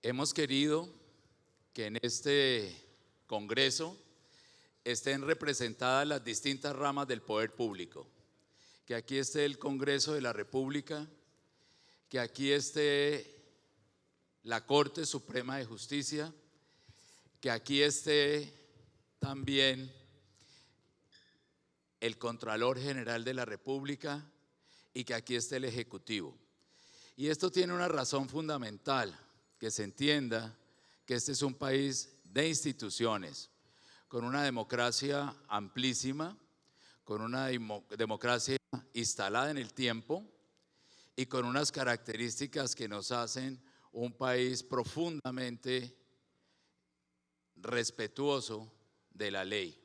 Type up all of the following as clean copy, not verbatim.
Hemos querido que en este Congreso estén representadas las distintas ramas del poder público, que aquí esté el Congreso de la República, que aquí esté la Corte Suprema de Justicia, que aquí esté también el Contralor General de la República y que aquí esté el Ejecutivo. Y esto tiene una razón fundamental, que se entienda que este es un país de instituciones, con una democracia amplísima, con una democracia instalada en el tiempo y con unas características que nos hacen un país profundamente respetuoso de la ley.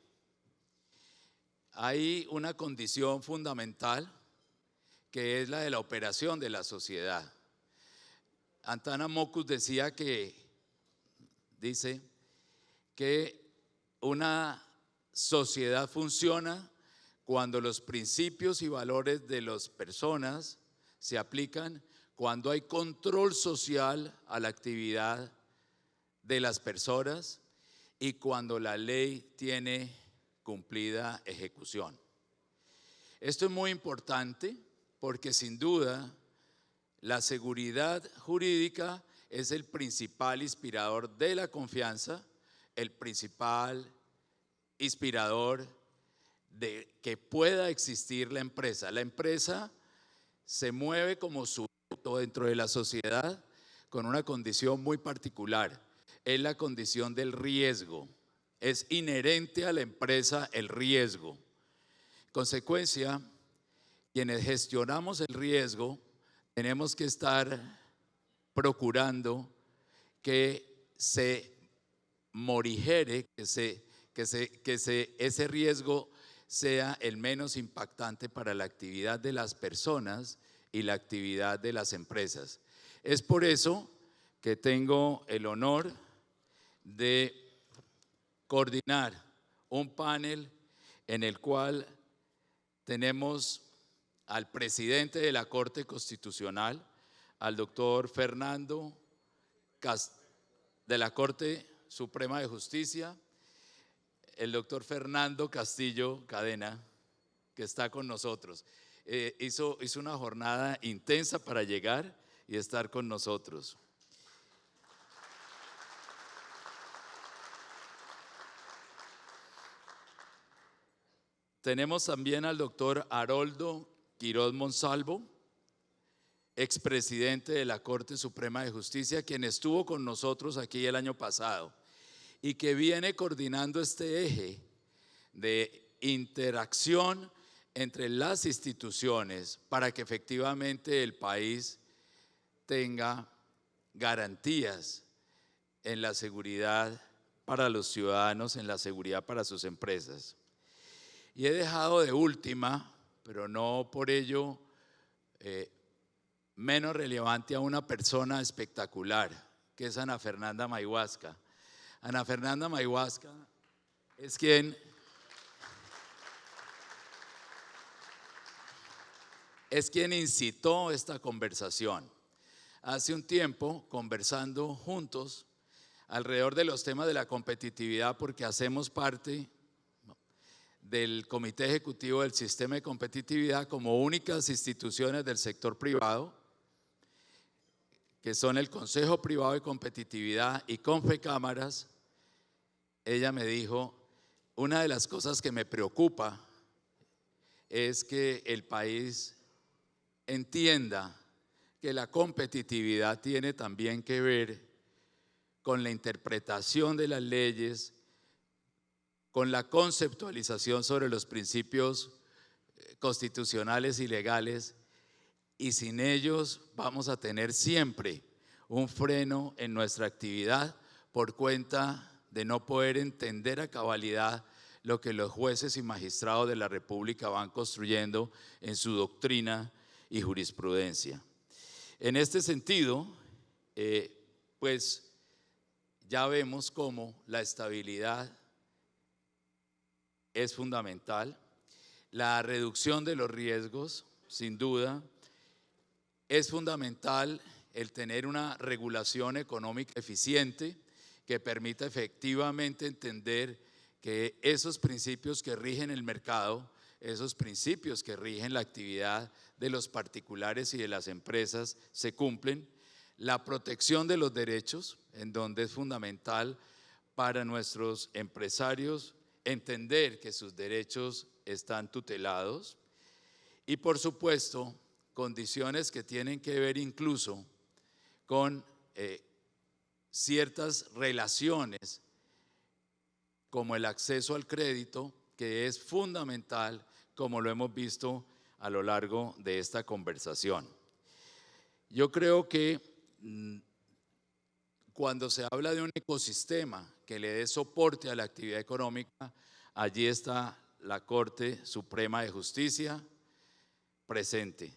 Hay una condición fundamental que es la de la operación de la sociedad. Antana Mockus dice que una sociedad funciona cuando los principios y valores de las personas se aplican, cuando hay control social a la actividad de las personas y cuando la ley tiene cumplida ejecución. Esto es muy importante porque sin duda la seguridad jurídica es el principal inspirador de la confianza, el principal inspirador de que pueda existir la empresa. La empresa se mueve como sujeto dentro de la sociedad con una condición muy particular, es la condición del riesgo. Es inherente a la empresa el riesgo. En consecuencia, quienes gestionamos el riesgo tenemos que estar procurando que se morigere, ese riesgo sea el menos impactante para la actividad de las personas y la actividad de las empresas. Es por eso que tengo el honor de coordinar un panel en el cual tenemos al presidente de la Corte Constitucional, al doctor Fernando de la Corte Suprema de Justicia, el doctor Fernando Castillo Cadena, que está con nosotros. Hizo una jornada intensa para llegar y estar con nosotros. Tenemos también al doctor Haroldo Quiroz Monsalvo, expresidente de la Corte Suprema de Justicia, quien estuvo con nosotros aquí el año pasado y que viene coordinando este eje de interacción entre las instituciones para que efectivamente el país tenga garantías en la seguridad para los ciudadanos, en la seguridad para sus empresas. Y he dejado de última, pero no por ello menos relevante, a una persona espectacular, que es Ana Fernanda Mayhuasca. Ana Fernanda Mayhuasca es quien incitó esta conversación. Hace un tiempo, conversando juntos alrededor de los temas de la competitividad, porque hacemos parte del Comité Ejecutivo del Sistema de Competitividad como únicas instituciones del sector privado, que son el Consejo Privado de Competitividad y Confecámaras. Ella me dijo, una de las cosas que me preocupa es que el país entienda que la competitividad tiene también que ver con la interpretación de las leyes, con la conceptualización sobre los principios constitucionales y legales, y sin ellos vamos a tener siempre un freno en nuestra actividad por cuenta de no poder entender a cabalidad lo que los jueces y magistrados de la República van construyendo en su doctrina y jurisprudencia. En este sentido, pues ya vemos cómo la estabilidad es fundamental, la reducción de los riesgos, sin duda, es fundamental el tener una regulación económica eficiente que permita efectivamente entender que esos principios que rigen el mercado, esos principios que rigen la actividad de los particulares y de las empresas se cumplen, la protección de los derechos, en donde es fundamental para nuestros empresarios entender que sus derechos están tutelados, y por supuesto condiciones que tienen que ver incluso con ciertas relaciones como el acceso al crédito, que es fundamental, como lo hemos visto a lo largo de esta conversación. Yo creo que cuando se habla de un ecosistema que le dé soporte a la actividad económica, allí está la Corte Suprema de Justicia presente.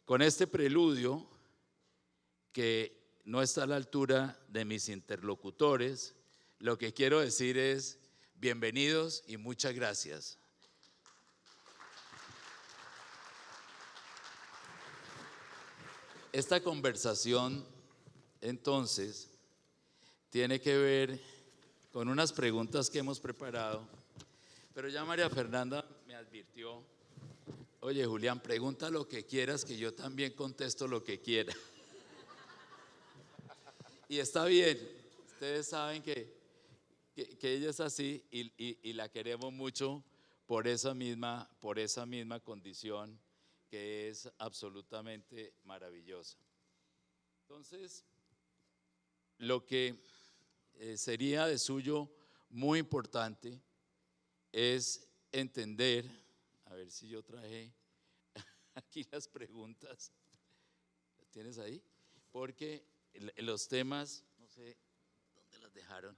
Con este preludio, que no está a la altura de mis interlocutores, lo que quiero decir es bienvenidos y muchas gracias. Esta conversación, entonces, tiene que ver con unas preguntas que hemos preparado, pero ya María Fernanda me advirtió: oye, Julián, pregunta lo que quieras, que yo también contesto lo que quiera. Y está bien, ustedes saben que ella es así y la queremos mucho por esa misma condición, que es absolutamente maravillosa. Entonces, lo que sería de suyo muy importante es entender, a ver si yo traje aquí las preguntas, ¿las tienes ahí? Porque los temas, no sé dónde las dejaron,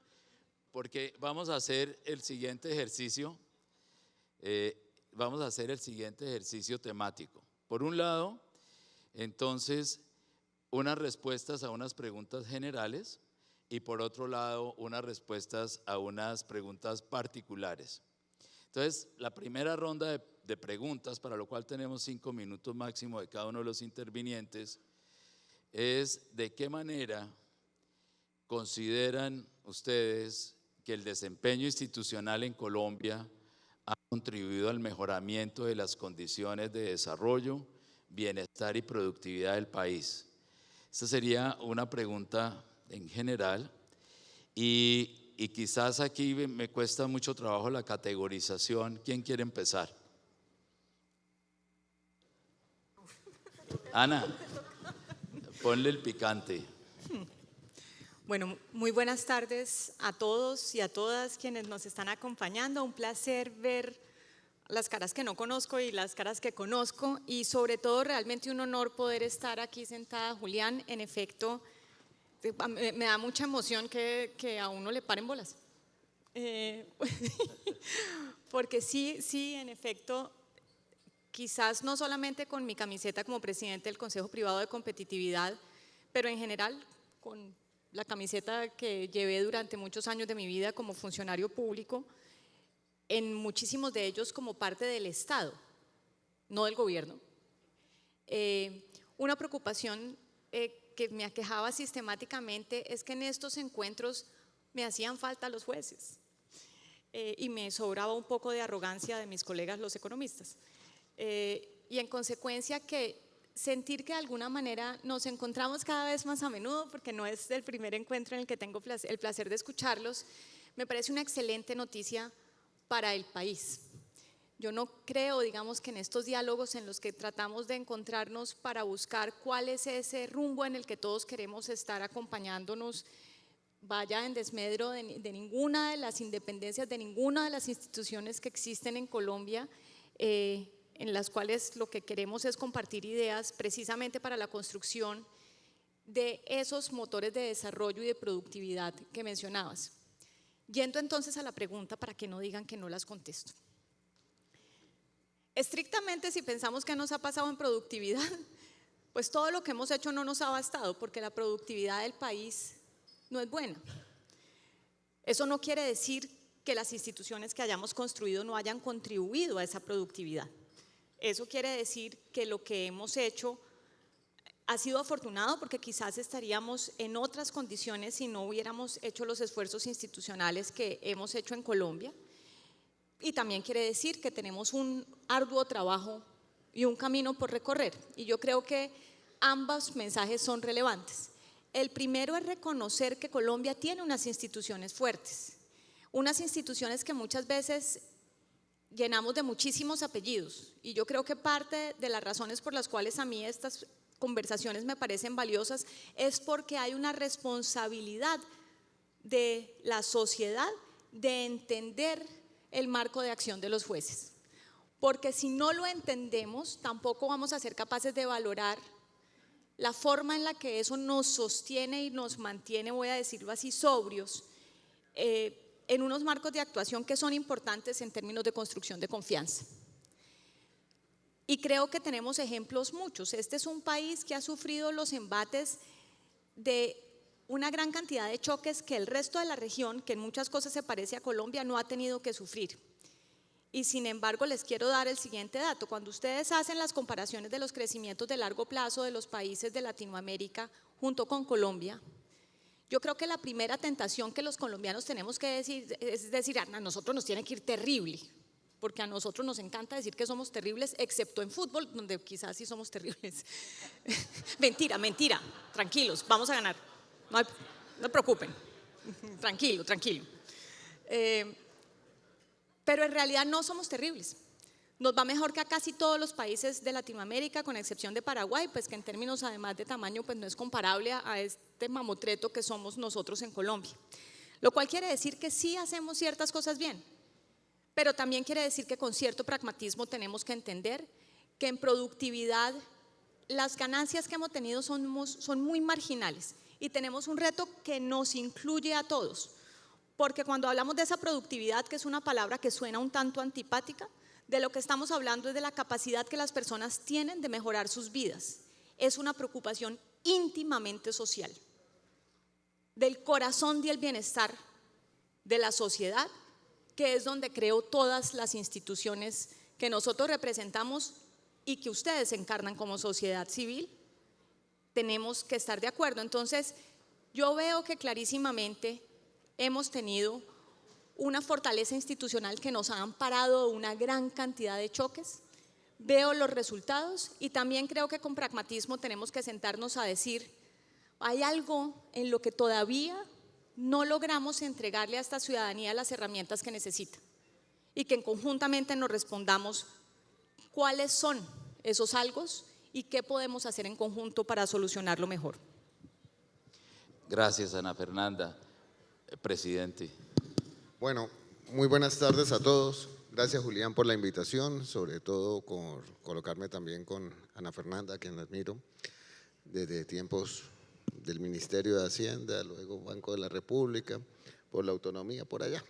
porque vamos a hacer el siguiente ejercicio, temático. Por un lado, entonces, unas respuestas a unas preguntas generales y por otro lado, unas respuestas a unas preguntas particulares. Entonces, la primera ronda de preguntas, para lo cual tenemos 5 minutos máximo de cada uno de los intervinientes, es: ¿de qué manera consideran ustedes que el desempeño institucional en Colombia ha contribuido al mejoramiento de las condiciones de desarrollo, bienestar y productividad del país? Esta sería una pregunta en general, y quizás aquí me cuesta mucho trabajo la categorización. ¿Quién quiere empezar? Ana, ponle el picante. Bueno, muy buenas tardes a todos y a todas quienes nos están acompañando. Un placer ver las caras que no conozco y las caras que conozco, y sobre todo realmente un honor poder estar aquí sentada. Julián, en efecto, me da mucha emoción que a uno le paren bolas. Porque sí, en efecto, quizás no solamente con mi camiseta como presidente del Consejo Privado de Competitividad, pero en general con la camiseta que llevé durante muchos años de mi vida como funcionario público, en muchísimos de ellos como parte del Estado, no del gobierno. Una preocupación que me aquejaba sistemáticamente es que en estos encuentros me hacían falta los jueces y me sobraba un poco de arrogancia de mis colegas los economistas. Y en consecuencia que sentir que de alguna manera nos encontramos cada vez más a menudo, porque no es el primer encuentro en el que tengo el placer de escucharlos, me parece una excelente noticia para el país. Yo no creo, digamos, que en estos diálogos en los que tratamos de encontrarnos para buscar cuál es ese rumbo en el que todos queremos estar acompañándonos, vaya en desmedro de ninguna de las independencias, de ninguna de las instituciones que existen en Colombia, en las cuales lo que queremos es compartir ideas precisamente para la construcción de esos motores de desarrollo y de productividad que mencionabas. Yendo entonces a la pregunta, para que no digan que no las contesto. Estrictamente, si pensamos que nos ha pasado en productividad, pues todo lo que hemos hecho no nos ha bastado, porque la productividad del país no es buena. Eso no quiere decir que las instituciones que hayamos construido no hayan contribuido a esa productividad. Eso quiere decir que lo que hemos hecho ha sido afortunado porque quizás estaríamos en otras condiciones si no hubiéramos hecho los esfuerzos institucionales que hemos hecho en Colombia. Y también quiere decir que tenemos un arduo trabajo y un camino por recorrer. Y yo creo que ambos mensajes son relevantes. El primero es reconocer que Colombia tiene unas instituciones fuertes, unas instituciones que muchas veces llenamos de muchísimos apellidos. Y yo creo que parte de las razones por las cuales a mí estas conversaciones me parecen valiosas es porque hay una responsabilidad de la sociedad de entender el marco de acción de los jueces, porque si no lo entendemos tampoco vamos a ser capaces de valorar la forma en la que eso nos sostiene y nos mantiene, voy a decirlo así, sobrios, en unos marcos de actuación que son importantes en términos de construcción de confianza. Y creo que tenemos ejemplos muchos. Este es un país que ha sufrido los embates de una gran cantidad de choques que el resto de la región, que en muchas cosas se parece a Colombia, no ha tenido que sufrir. Y sin embargo, les quiero dar el siguiente dato. Cuando ustedes hacen las comparaciones de los crecimientos de largo plazo de los países de Latinoamérica junto con Colombia, yo creo que la primera tentación que los colombianos tenemos que decir es decir, a nosotros nos tiene que ir terrible, porque a nosotros nos encanta decir que somos terribles, excepto en fútbol, donde quizás sí somos terribles. Mentira, mentira, tranquilos, vamos a ganar, no se preocupen, tranquilo, tranquilo. Pero en realidad no somos terribles. Nos va mejor que a casi todos los países de Latinoamérica, con excepción de Paraguay, pues que en términos además de tamaño pues no es comparable a este mamotreto que somos nosotros en Colombia. Lo cual quiere decir que sí hacemos ciertas cosas bien, pero también quiere decir que con cierto pragmatismo tenemos que entender que en productividad las ganancias que hemos tenido son muy marginales y tenemos un reto que nos incluye a todos. Porque cuando hablamos de esa productividad, que es una palabra que suena un tanto antipática, de lo que estamos hablando es de la capacidad que las personas tienen de mejorar sus vidas. Es una preocupación íntimamente social, del corazón del bienestar de la sociedad, que es donde creo todas las instituciones que nosotros representamos y que ustedes encarnan como sociedad civil, tenemos que estar de acuerdo. Entonces, yo veo que clarísimamente hemos tenido una fortaleza institucional que nos ha amparado de una gran cantidad de choques. Veo los resultados y también creo que con pragmatismo tenemos que sentarnos a decir, hay algo en lo que todavía no logramos entregarle a esta ciudadanía las herramientas que necesita y que conjuntamente nos respondamos cuáles son esos algo y qué podemos hacer en conjunto para solucionarlo mejor. Gracias, Ana Fernanda. Presidente. Bueno, muy buenas tardes a todos. Gracias, Julián, por la invitación, sobre todo por colocarme también con Ana Fernanda, a quien admiro, desde tiempos del Ministerio de Hacienda, luego Banco de la República, por la autonomía por allá.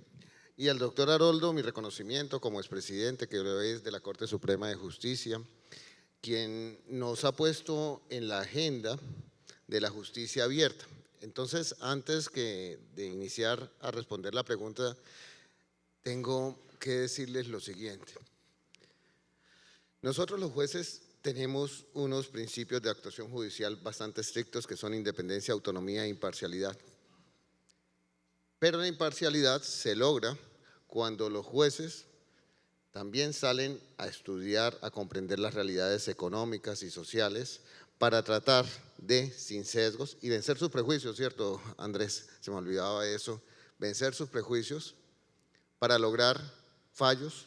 Y al doctor Aroldo, mi reconocimiento como expresidente, que lo es de la Corte Suprema de Justicia, quien nos ha puesto en la agenda de la justicia abierta. Entonces, antes de iniciar a responder la pregunta, tengo que decirles lo siguiente. Nosotros los jueces tenemos unos principios de actuación judicial bastante estrictos que son independencia, autonomía e imparcialidad. Pero la imparcialidad se logra cuando los jueces también salen a estudiar, a comprender las realidades económicas y sociales para tratar de, sin sesgos, y vencer sus prejuicios, ¿cierto, Andrés? Se me olvidaba eso, vencer sus prejuicios para lograr fallos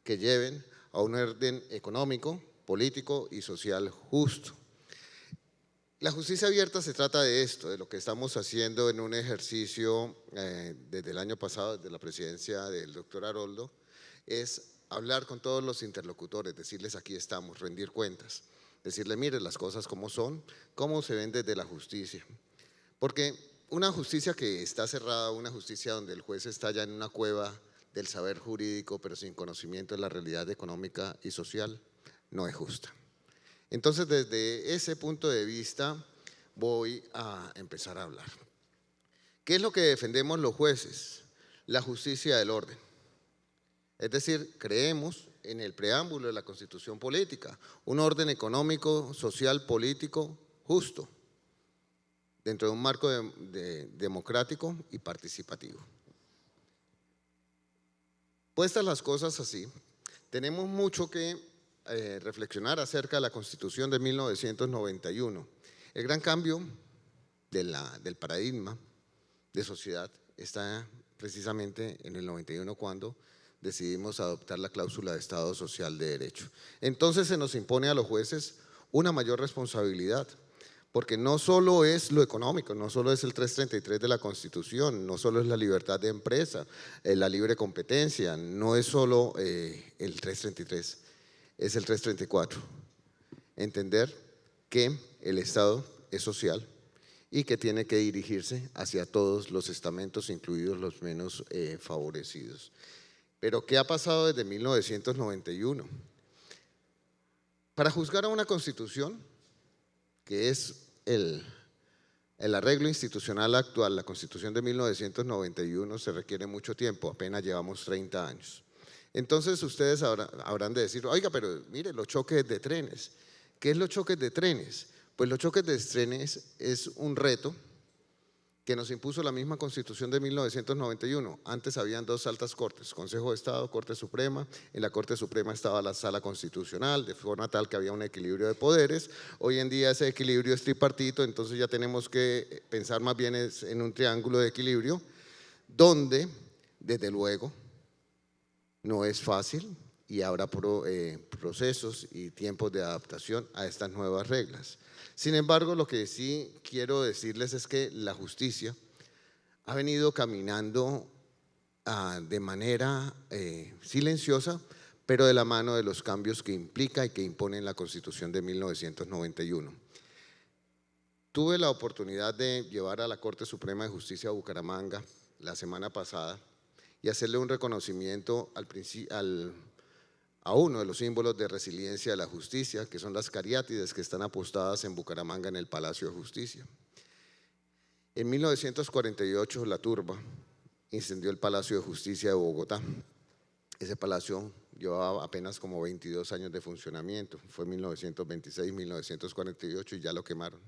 que lleven a un orden económico, político y social justo. La justicia abierta se trata de esto, de lo que estamos haciendo en un ejercicio desde el año pasado, desde la presidencia del doctor Aroldo, es hablar con todos los interlocutores, decirles aquí estamos, rendir cuentas. Decirle, mire las cosas como son, cómo se ven desde la justicia. Porque una justicia que está cerrada, una justicia donde el juez está ya en una cueva del saber jurídico, pero sin conocimiento de la realidad económica y social, no es justa. Entonces, desde ese punto de vista, voy a empezar a hablar. ¿Qué es lo que defendemos los jueces? La justicia del orden. Es decir, creemos en el preámbulo de la Constitución Política, un orden económico, social, político, justo, dentro de un marco democrático y participativo. Puestas las cosas así, tenemos mucho que reflexionar acerca de la Constitución de 1991. El gran cambio del paradigma de sociedad está precisamente en el 91, cuando decidimos adoptar la cláusula de Estado Social de Derecho. Entonces se nos impone a los jueces una mayor responsabilidad, porque no solo es lo económico, no solo es el 333 de la Constitución, no solo es la libertad de empresa, la libre competencia, no es solo el 333, es el 334. Entender que el Estado es social y que tiene que dirigirse hacia todos los estamentos, incluidos los menos favorecidos. Pero ¿qué ha pasado desde 1991? Para juzgar a una Constitución, que es el arreglo institucional actual, la Constitución de 1991, se requiere mucho tiempo, apenas llevamos 30 años. Entonces ustedes habrán de decir, oiga, pero mire, los choques de trenes. ¿Qué es los choques de trenes? Pues los choques de trenes es un reto que nos impuso la misma Constitución de 1991. Antes habían dos altas cortes, Consejo de Estado, Corte Suprema. En la Corte Suprema estaba la Sala Constitucional, de forma tal que había un equilibrio de poderes. Hoy en día ese equilibrio es tripartito, entonces ya tenemos que pensar más bien en un triángulo de equilibrio, donde, desde luego, no es fácil y habrá procesos y tiempos de adaptación a estas nuevas reglas. Sin embargo, lo que sí quiero decirles es que la justicia ha venido caminando de manera silenciosa, pero de la mano de los cambios que implica y que impone la Constitución de 1991. Tuve la oportunidad de llevar a la Corte Suprema de Justicia a Bucaramanga la semana pasada y hacerle un reconocimiento a uno de los símbolos de resiliencia de la justicia, que son las cariátides que están apostadas en Bucaramanga en el Palacio de Justicia. En 1948 la turba incendió el Palacio de Justicia de Bogotá. Ese palacio llevaba apenas como 22 años de funcionamiento, fue 1926, 1948 y ya lo quemaron.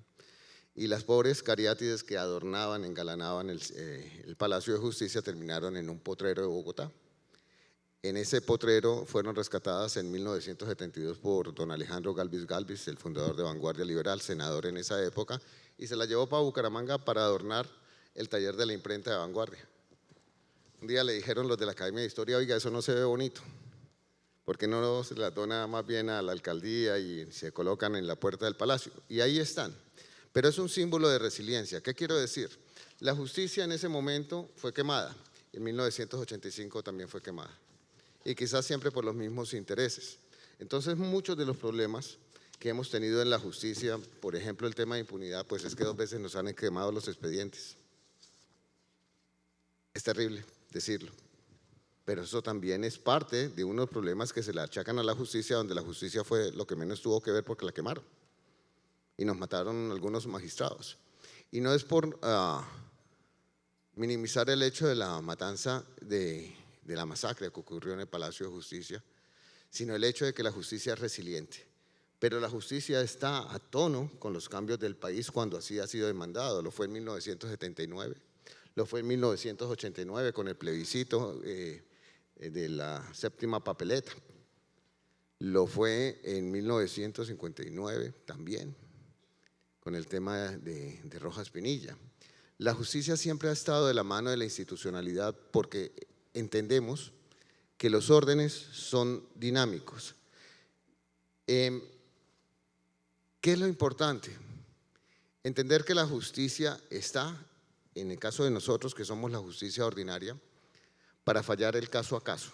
Y las pobres cariátides que adornaban, engalanaban el Palacio de Justicia terminaron en un potrero de Bogotá. En ese potrero fueron rescatadas en 1972 por don Alejandro Galvis Galvis, el fundador de Vanguardia Liberal, senador en esa época, y se la llevó para Bucaramanga para adornar el taller de la imprenta de Vanguardia. Un día le dijeron los de la Academia de Historia, oiga, eso no se ve bonito, ¿por qué no se la dona más bien a la alcaldía y se colocan en la puerta del palacio? Y ahí están. Pero es un símbolo de resiliencia. ¿Qué quiero decir? La justicia en ese momento fue quemada, en 1985 también fue quemada, y quizás siempre por los mismos intereses. Entonces muchos de los problemas que hemos tenido en la justicia, por ejemplo el tema de impunidad, pues es que 2 veces nos han quemado los expedientes. Es terrible decirlo, pero eso también es parte de unos problemas que se le achacan a la justicia, donde la justicia fue lo que menos tuvo que ver porque la quemaron y nos mataron algunos magistrados. Y no es por minimizar el hecho de la matanza de la masacre que ocurrió en el Palacio de Justicia, sino el hecho de que la justicia es resiliente. Pero la justicia está a tono con los cambios del país cuando así ha sido demandado. Lo fue en 1979, lo fue en 1989 con el plebiscito de la séptima papeleta, lo fue en 1959 también con el tema de Rojas Pinilla. La justicia siempre ha estado de la mano de la institucionalidad porque entendemos que los órdenes son dinámicos. ¿Qué es lo importante? Entender que la justicia está, en el caso de nosotros que somos la justicia ordinaria, para fallar el caso a caso.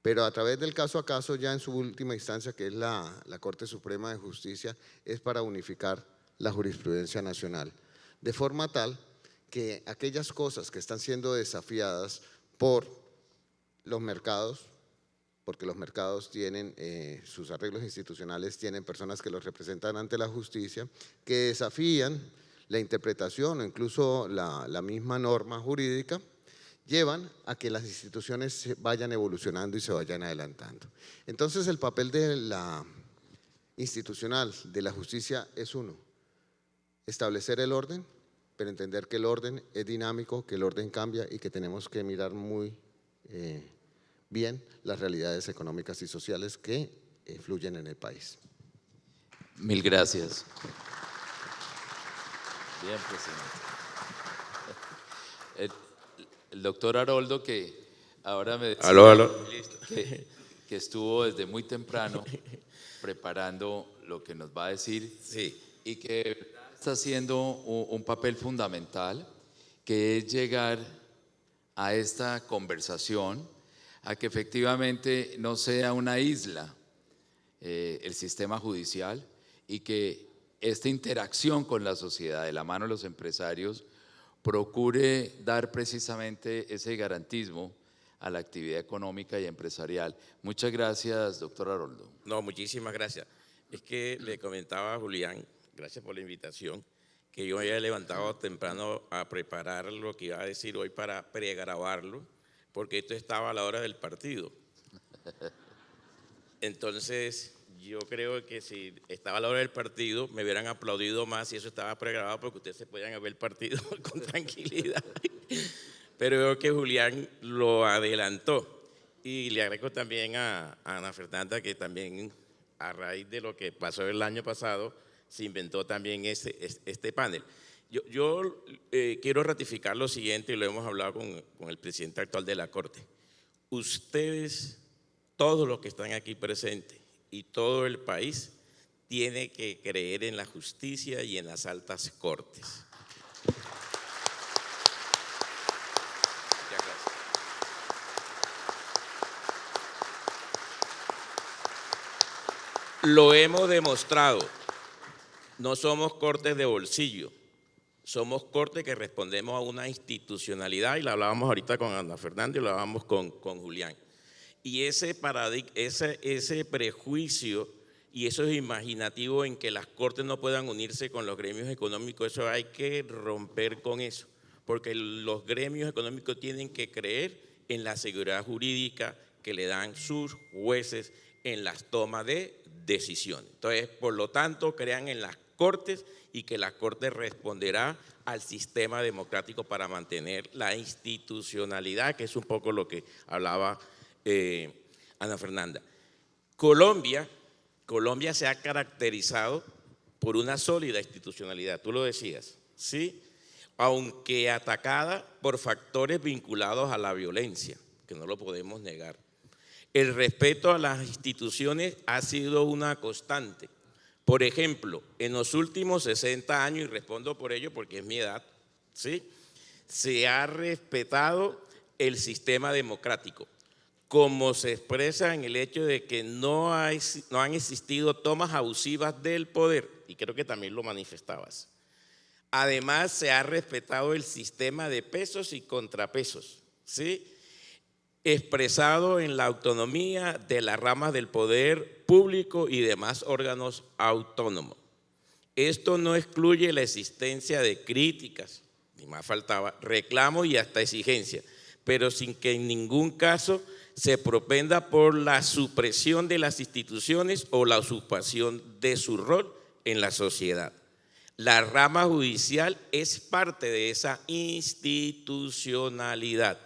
Pero a través del caso a caso, ya en su última instancia, que es la Corte Suprema de Justicia, es para unificar la jurisprudencia nacional. De forma tal que aquellas cosas que están siendo desafiadas por los mercados, porque los mercados tienen sus arreglos institucionales, tienen personas que los representan ante la justicia, que desafían la interpretación o incluso la misma norma jurídica, llevan a que las instituciones se vayan evolucionando y se vayan adelantando. Entonces el papel de la institucional, de la justicia es uno, establecer el orden, pero entender que el orden es dinámico, que el orden cambia y que tenemos que mirar muy bien las realidades económicas y sociales que fluyen en el país. Mil gracias. Bien, presidente. El doctor Haroldo, que ahora me decía Aló. que estuvo desde muy temprano preparando lo que nos va a decir, Sí. y que está haciendo un papel fundamental, que es llegar a esta conversación, a que efectivamente no sea una isla el sistema judicial, y que esta interacción con la sociedad de la mano de los empresarios procure dar precisamente ese garantismo a la actividad económica y empresarial. Muchas gracias, doctor Haroldo. No, muchísimas gracias. Es que le comentaba a Julián, gracias por la invitación, que yo me había levantado temprano a preparar lo que iba a decir hoy para pregrabarlo, porque esto estaba a la hora del partido. Entonces, yo creo que si estaba a la hora del partido, me hubieran aplaudido más si eso estaba pregrabado, porque ustedes se podían ver el partido con tranquilidad. Pero veo que Julián lo adelantó. Y le agradezco también a Ana Fernanda, que también a raíz de lo que pasó el año pasado, se inventó también este panel. Yo quiero ratificar lo siguiente, y lo hemos hablado con el presidente actual de la Corte. Ustedes, todos los que están aquí presentes y todo el país, tiene que creer en la justicia y en las altas cortes. Muchas gracias. Lo hemos demostrado. No somos cortes de bolsillo, somos cortes que respondemos a una institucionalidad, y la hablábamos ahorita con Ana Fernanda y lo hablábamos con Julián. Y ese prejuicio y eso es imaginativo en que las cortes no puedan unirse con los gremios económicos, eso hay que romper con eso, porque los gremios económicos tienen que creer en la seguridad jurídica que le dan sus jueces en las tomas de decisiones. Entonces, por lo tanto, crean en las cortes, y que la corte responderá al sistema democrático para mantener la institucionalidad, que es un poco lo que hablaba Ana Fernanda. Colombia se ha caracterizado por una sólida institucionalidad, tú lo decías, ¿sí? Aunque atacada por factores vinculados a la violencia, que no lo podemos negar. El respeto a las instituciones ha sido una constante. Por ejemplo, en los últimos 60 años, y respondo por ello porque es mi edad, ¿sí?, se ha respetado el sistema democrático, como se expresa en el hecho de que no han existido tomas abusivas del poder, y creo que también lo manifestabas. Además, se ha respetado el sistema de pesos y contrapesos, ¿sí?, expresado en la autonomía de las ramas del poder público y demás órganos autónomos. Esto no excluye la existencia de críticas, ni más faltaba, reclamos y hasta exigencias, pero sin que en ningún caso se propenda por la supresión de las instituciones o la usurpación de su rol en la sociedad. La rama judicial es parte de esa institucionalidad.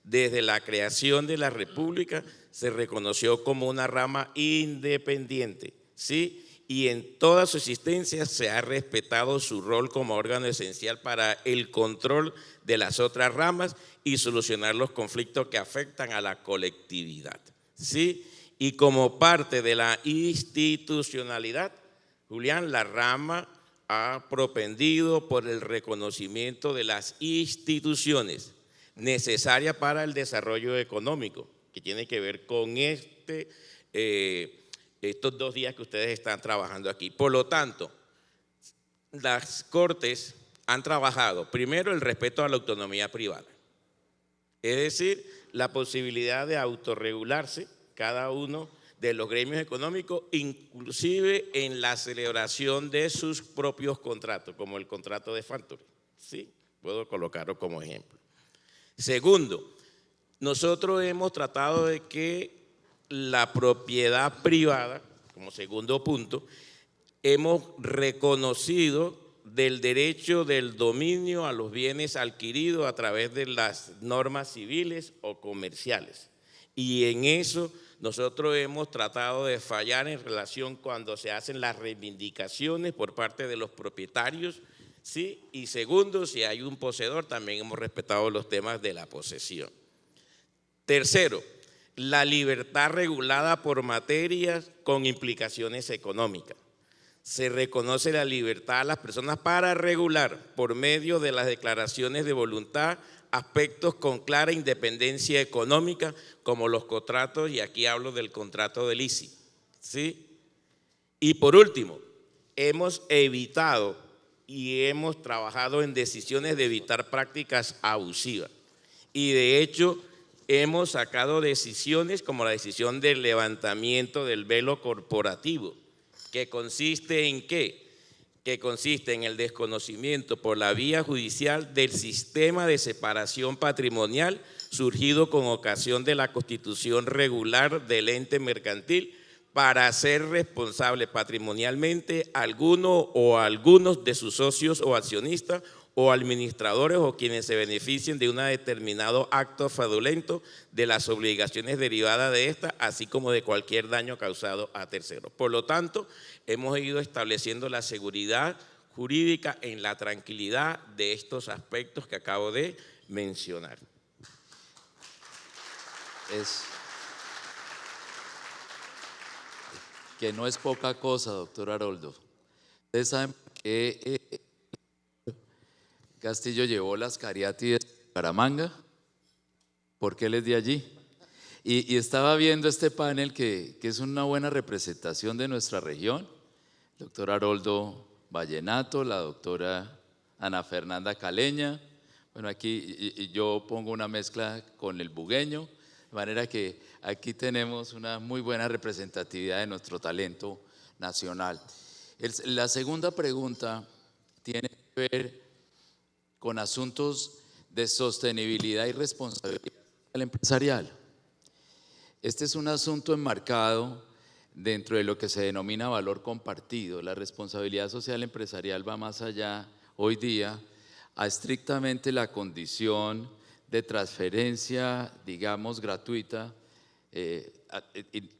Desde la creación de la República se reconoció como una rama independiente, ¿sí?, y en toda su existencia se ha respetado su rol como órgano esencial para el control de las otras ramas y solucionar los conflictos que afectan a la colectividad, ¿sí? Y como parte de la institucionalidad, Julián, la rama ha propendido por el reconocimiento de las instituciones necesarias para el desarrollo económico, que tiene que ver con estos 2 días que ustedes están trabajando aquí. Por lo tanto, las cortes han trabajado primero el respeto a la autonomía privada, es decir, la posibilidad de autorregularse cada uno de los gremios económicos, inclusive en la celebración de sus propios contratos, como el contrato de factory, ¿sí? Puedo colocarlo como ejemplo. Segundo, nosotros hemos tratado de que la propiedad privada, como segundo punto, hemos reconocido del derecho del dominio a los bienes adquiridos a través de las normas civiles o comerciales. Y en eso nosotros hemos tratado de fallar en relación cuando se hacen las reivindicaciones por parte de los propietarios, ¿sí? Y segundo, si hay un poseedor, también hemos respetado los temas de la posesión. Tercero, la libertad regulada por materias con implicaciones económicas. Se reconoce la libertad a las personas para regular por medio de las declaraciones de voluntad aspectos con clara independencia económica como los contratos, y aquí hablo del contrato del ICI, ¿sí? Y por último, hemos evitado y hemos trabajado en decisiones de evitar prácticas abusivas y de hecho hemos sacado decisiones como la decisión del levantamiento del velo corporativo, que consiste en ¿qué? Que consiste en el desconocimiento por la vía judicial del sistema de separación patrimonial surgido con ocasión de la constitución regular del ente mercantil para hacer responsable patrimonialmente a alguno o a algunos de sus socios o accionistas o administradores o quienes se beneficien de un determinado acto fraudulento de las obligaciones derivadas de esta, así como de cualquier daño causado a terceros. Por lo tanto, hemos ido estableciendo la seguridad jurídica en la tranquilidad de estos aspectos que acabo de mencionar. Es que no es poca cosa, doctor Haroldo. Ustedes saben que Castillo llevó las cariátides de Bucaramanga, porque él es de allí. Y estaba viendo este panel que es una buena representación de nuestra región. El doctor Haroldo Vallenato, la doctora Ana Fernanda Caleña. Bueno, aquí yo pongo una mezcla con el bugueño, de manera que aquí tenemos una muy buena representatividad de nuestro talento nacional. La segunda pregunta tiene que ver con asuntos de sostenibilidad y responsabilidad empresarial. Este es un asunto enmarcado dentro de lo que se denomina valor compartido. La responsabilidad social empresarial va más allá hoy día a estrictamente la condición de transferencia, digamos, gratuita,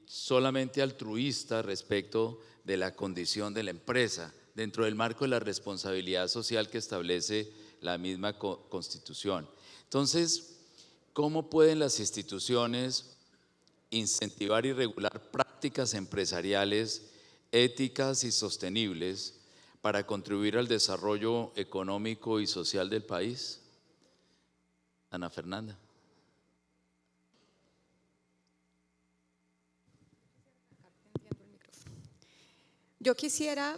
solamente altruista respecto de la condición de la empresa, dentro del marco de la responsabilidad social que establece la misma Constitución. Entonces, ¿cómo pueden las instituciones incentivar y regular prácticas empresariales éticas y sostenibles para contribuir al desarrollo económico y social del país? Ana Fernanda. Yo quisiera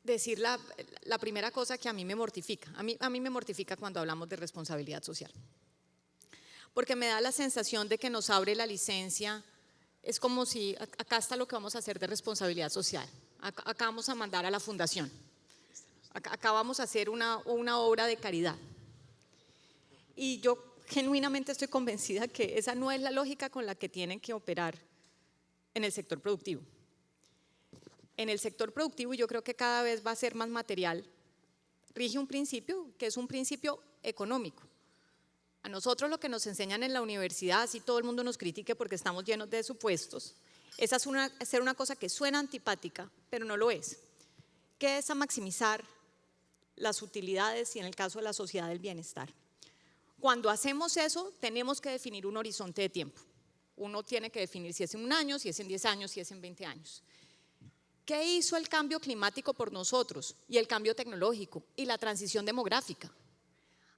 decir la primera cosa que a mí me mortifica. A mí me mortifica cuando hablamos de responsabilidad social, porque me da la sensación de que nos abre la licencia. Es como si acá está lo que vamos a hacer de responsabilidad social, acá vamos a mandar a la fundación, acá vamos a hacer una obra de caridad. Y yo genuinamente estoy convencida que esa no es la lógica con la que tienen que operar en el sector productivo. En el sector productivo, yo creo que cada vez va a ser más material, rige un principio que es un principio económico. A nosotros lo que nos enseñan en la universidad, así todo el mundo nos critique porque estamos llenos de supuestos, es hacer una cosa que suena antipática, pero no lo es, que es a maximizar las utilidades y en el caso de la sociedad del bienestar. Cuando hacemos eso, tenemos que definir un horizonte de tiempo. Uno tiene que definir si es en 1 año, si es en 10 años, si es en 20 años. ¿Qué hizo el cambio climático por nosotros y el cambio tecnológico y la transición demográfica?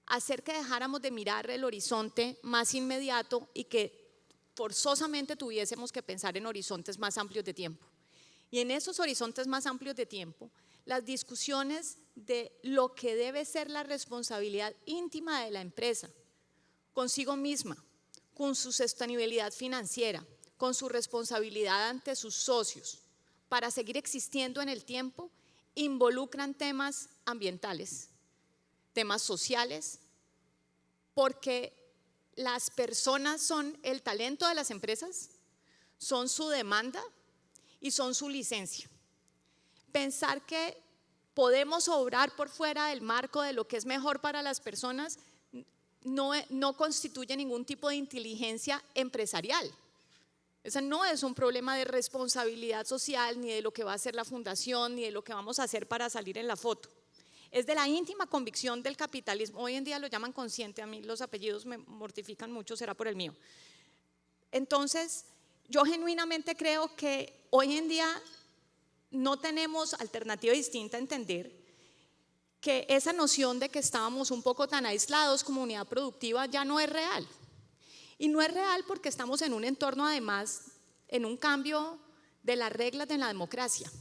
Hacer que dejáramos de mirar el horizonte más inmediato y que forzosamente tuviésemos que pensar en horizontes más amplios de tiempo. Y en esos horizontes más amplios de tiempo, las discusiones de lo que debe ser la responsabilidad íntima de la empresa, consigo misma, con su sostenibilidad financiera, con su responsabilidad ante sus socios, para seguir existiendo en el tiempo, involucran temas ambientales, temas sociales, porque las personas son el talento de las empresas, son su demanda y son su licencia. Pensar que podemos obrar por fuera del marco de lo que es mejor para las personas, no constituye ningún tipo de inteligencia empresarial. Ese no es un problema de responsabilidad social, ni de lo que va a hacer la fundación, ni de lo que vamos a hacer para salir en la foto. Es de la íntima convicción del capitalismo. Hoy en día lo llaman consciente, a mí los apellidos me mortifican mucho, será por el mío. Entonces, yo genuinamente creo que hoy en día no tenemos alternativa distinta a entender que esa noción de que estábamos un poco tan aislados como unidad productiva ya no es real. Y no es real porque estamos en un entorno, además, en un cambio de las reglas de la democracia.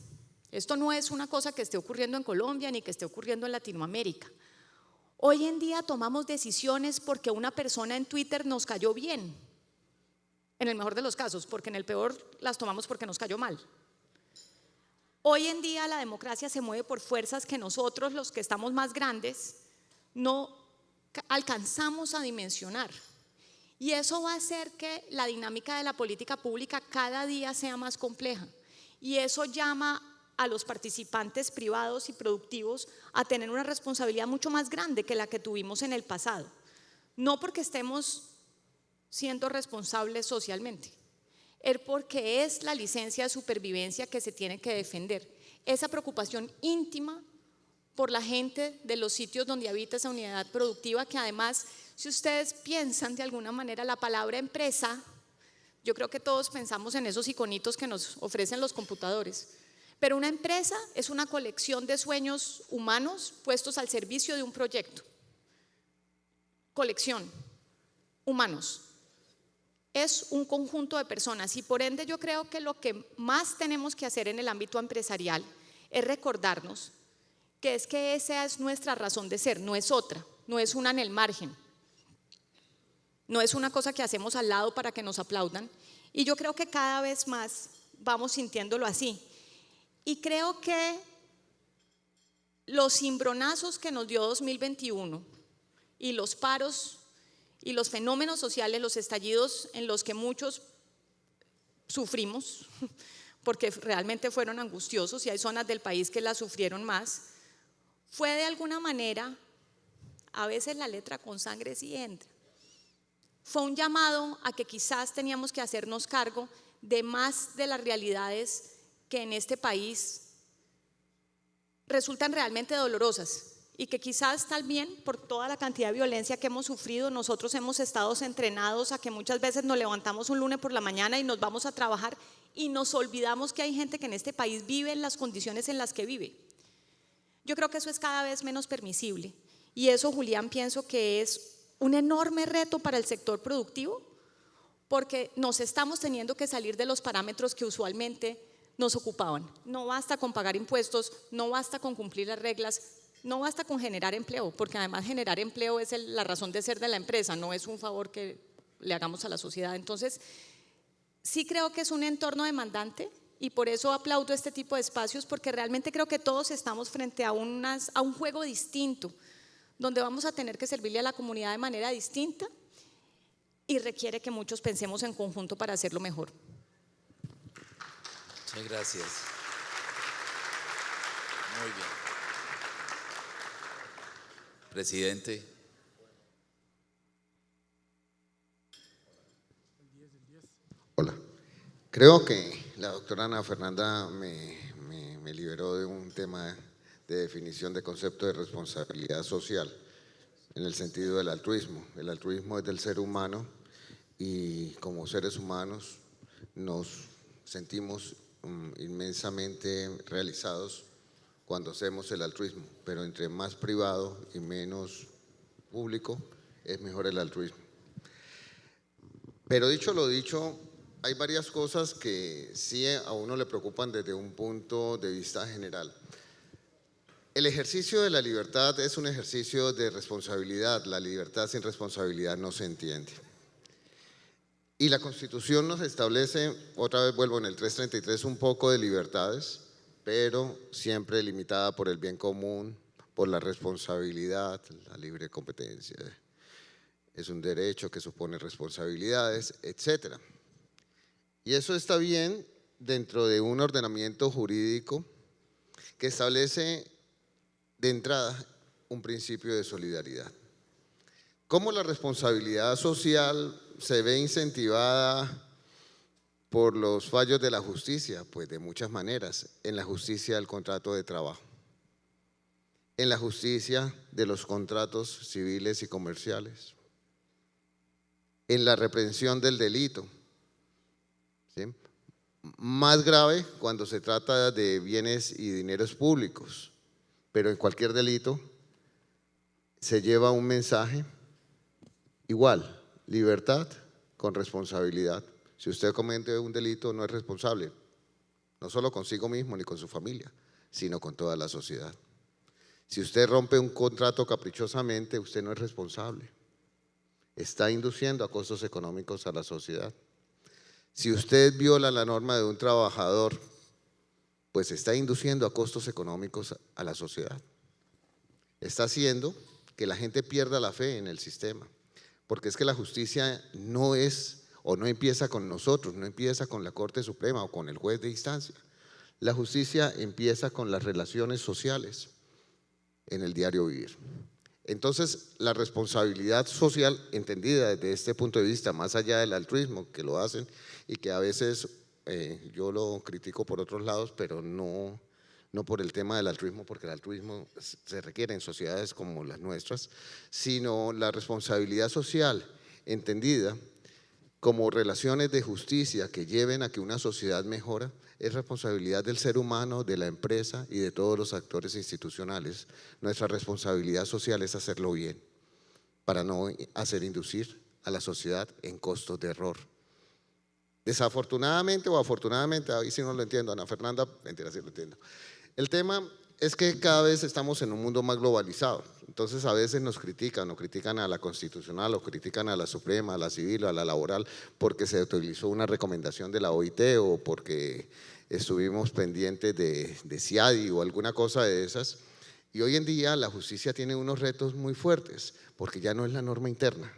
Esto no es una cosa que esté ocurriendo en Colombia ni que esté ocurriendo en Latinoamérica. Hoy en día tomamos decisiones porque una persona en Twitter nos cayó bien, en el mejor de los casos, porque en el peor las tomamos porque nos cayó mal. Hoy en día la democracia se mueve por fuerzas que nosotros, los que estamos más grandes, no alcanzamos a dimensionar. Y eso va a hacer que la dinámica de la política pública cada día sea más compleja. Y eso llama a los participantes privados y productivos a tener una responsabilidad mucho más grande que la que tuvimos en el pasado. No porque estemos siendo responsables socialmente, es porque es la licencia de supervivencia que se tiene que defender. Esa preocupación íntima por la gente de los sitios donde habita esa unidad productiva, que además, si ustedes piensan de alguna manera la palabra empresa, yo creo que todos pensamos en esos iconitos que nos ofrecen los computadores, pero una empresa es una colección de sueños humanos puestos al servicio de un proyecto. Colección, humanos. Es un conjunto de personas y por ende yo creo que lo que más tenemos que hacer en el ámbito empresarial es recordarnos que esa es nuestra razón de ser, no es otra, no es una en el margen, no es una cosa que hacemos al lado para que nos aplaudan, y yo creo que cada vez más vamos sintiéndolo así. Y creo que los cimbronazos que nos dio 2021 y los paros y los fenómenos sociales, los estallidos en los que muchos sufrimos, porque realmente fueron angustiosos y hay zonas del país que la sufrieron más, fue de alguna manera, a veces la letra con sangre sí entra, fue un llamado a que quizás teníamos que hacernos cargo de más de las realidades que en este país resultan realmente dolorosas y que quizás también por toda la cantidad de violencia que hemos sufrido, nosotros hemos estado entrenados a que muchas veces nos levantamos un lunes por la mañana y nos vamos a trabajar y nos olvidamos que hay gente que en este país vive en las condiciones en las que vive. Yo creo que eso es cada vez menos permisible y eso, Julián, pienso que es un enorme reto para el sector productivo porque nos estamos teniendo que salir de los parámetros que usualmente nos ocupaban. No basta con pagar impuestos, no basta con cumplir las reglas, no basta con generar empleo, porque además generar empleo es la razón de ser de la empresa, no es un favor que le hagamos a la sociedad. Entonces, sí creo que es un entorno demandante y por eso aplaudo este tipo de espacios, porque realmente creo que todos estamos frente a un juego distinto, donde vamos a tener que servirle a la comunidad de manera distinta y requiere que muchos pensemos en conjunto para hacerlo mejor. Muchas gracias. Muy bien. Presidente. Hola. Creo que la doctora Ana Fernanda me liberó de un tema de definición de concepto de responsabilidad social en el sentido del altruismo. El altruismo es del ser humano y como seres humanos nos sentimos inmensamente realizados cuando hacemos el altruismo, pero entre más privado y menos público es mejor el altruismo. Pero dicho lo dicho, hay varias cosas que sí a uno le preocupan desde un punto de vista general. El ejercicio de la libertad es un ejercicio de responsabilidad. La libertad sin responsabilidad no se entiende. Y la Constitución nos establece, otra vez vuelvo en el 333, un poco de libertades, pero siempre limitada por el bien común, por la responsabilidad, la libre competencia. Es un derecho que supone responsabilidades, etc. Y eso está bien dentro de un ordenamiento jurídico que establece de entrada, un principio de solidaridad. ¿Cómo la responsabilidad social se ve incentivada por los fallos de la justicia? Pues de muchas maneras. En la justicia del contrato de trabajo, en la justicia de los contratos civiles y comerciales, en la reprensión del delito, ¿sí? Más grave cuando se trata de bienes y dineros públicos, pero en cualquier delito se lleva un mensaje igual: libertad con responsabilidad. Si usted comete un delito, no es responsable, no solo consigo mismo ni con su familia, sino con toda la sociedad. Si usted rompe un contrato caprichosamente, usted no es responsable, está induciendo a costos económicos a la sociedad. Si usted viola la norma de un trabajador, pues está induciendo a costos económicos a la sociedad. Está haciendo que la gente pierda la fe en el sistema, porque es que la justicia no es o no empieza con nosotros, no empieza con la Corte Suprema o con el juez de instancia. La justicia empieza con las relaciones sociales en el diario vivir. Entonces, la responsabilidad social, entendida desde este punto de vista, más allá del altruismo, que lo hacen y que a veces yo lo critico por otros lados, pero no por el tema del altruismo, porque el altruismo se requiere en sociedades como las nuestras, sino la responsabilidad social entendida como relaciones de justicia que lleven a que una sociedad mejora. Es responsabilidad del ser humano, de la empresa y de todos los actores institucionales. Nuestra responsabilidad social es hacerlo bien, para no hacer inducir a la sociedad en costos de error. Desafortunadamente o afortunadamente, ahí sí no lo entiendo, Ana Fernanda, mentira, sí lo entiendo. El tema es que cada vez estamos en un mundo más globalizado, entonces a veces nos critican a la constitucional, o critican a la suprema, a la civil o a la laboral, porque se utilizó una recomendación de la OIT o porque estuvimos pendientes de CIADI o alguna cosa de esas. Y hoy en día la justicia tiene unos retos muy fuertes, porque ya no es la norma interna,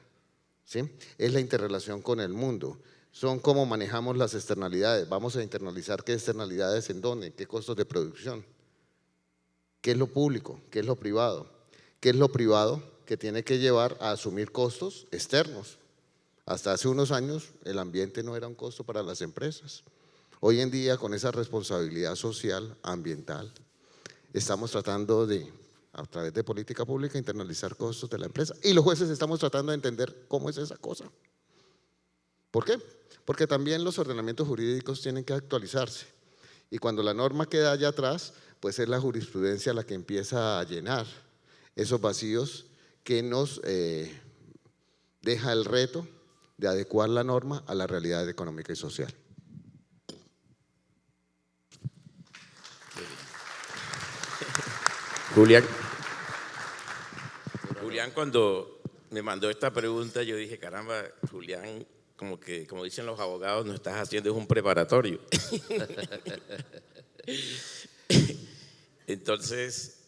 ¿sí? Es la interrelación con el mundo. Son cómo manejamos las externalidades. Vamos a internalizar qué externalidades en dónde, qué costos de producción. ¿Qué es lo público? ¿Qué es lo privado? ¿Qué es lo privado que tiene que llevar a asumir costos externos? Hasta hace unos años el ambiente no era un costo para las empresas. Hoy en día, con esa responsabilidad social, ambiental, estamos tratando de, a través de política pública, internalizar costos de la empresa. Y los jueces estamos tratando de entender cómo es esa cosa. ¿Por qué? Porque también los ordenamientos jurídicos tienen que actualizarse. Y cuando la norma queda allá atrás, pues es la jurisprudencia la que empieza a llenar esos vacíos que nos deja el reto de adecuar la norma a la realidad económica y social. Julián, cuando me mandó esta pregunta, yo dije, caramba, Julián, como dicen los abogados, no estás haciendo es un preparatorio. Entonces,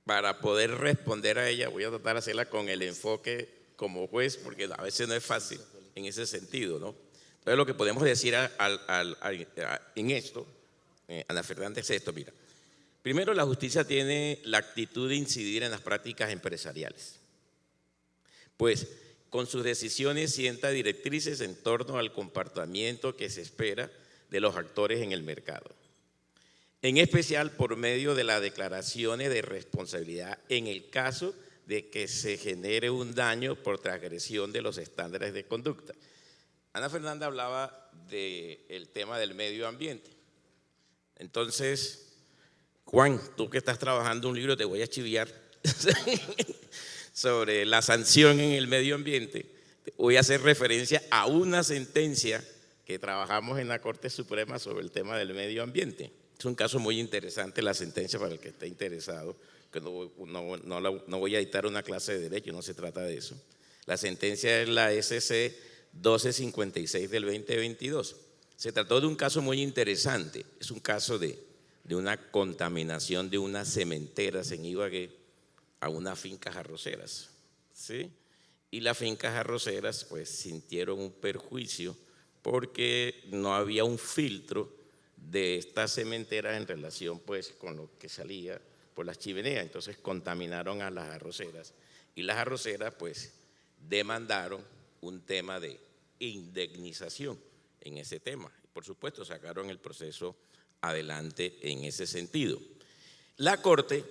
para poder responder a ella, voy a tratar de hacerla con el enfoque como juez, porque a veces no es fácil en ese sentido, ¿no? Entonces, lo que podemos decir en esto, Ana Fernanda, es esto, mira. Primero, la justicia tiene la actitud de incidir en las prácticas empresariales, pues con sus decisiones sienta directrices en torno al comportamiento que se espera de los actores en el mercado, en especial por medio de las declaraciones de responsabilidad en el caso de que se genere un daño por transgresión de los estándares de conducta. Ana Fernanda hablaba del tema del medio ambiente. Entonces, Juan, tú que estás trabajando un libro, te voy a chiviar sobre la sanción en el medio ambiente. Voy a hacer referencia a una sentencia que trabajamos en la Corte Suprema sobre el tema del medio ambiente. Es un caso muy interesante la sentencia para el que esté interesado, que no voy a dictar una clase de derecho, no se trata de eso. La sentencia es la SC 1256 del 2022. Se trató de un caso muy interesante, es un caso de una contaminación de unas cementeras en Ibagué a unas fincas arroceras, ¿sí? Y las fincas arroceras pues sintieron un perjuicio porque no había un filtro de estas cementeras en relación pues con lo que salía por las chimeneas, entonces contaminaron a las arroceras y las arroceras pues demandaron un tema de indemnización en ese tema. Por supuesto, sacaron el proceso adelante en ese sentido. La Corte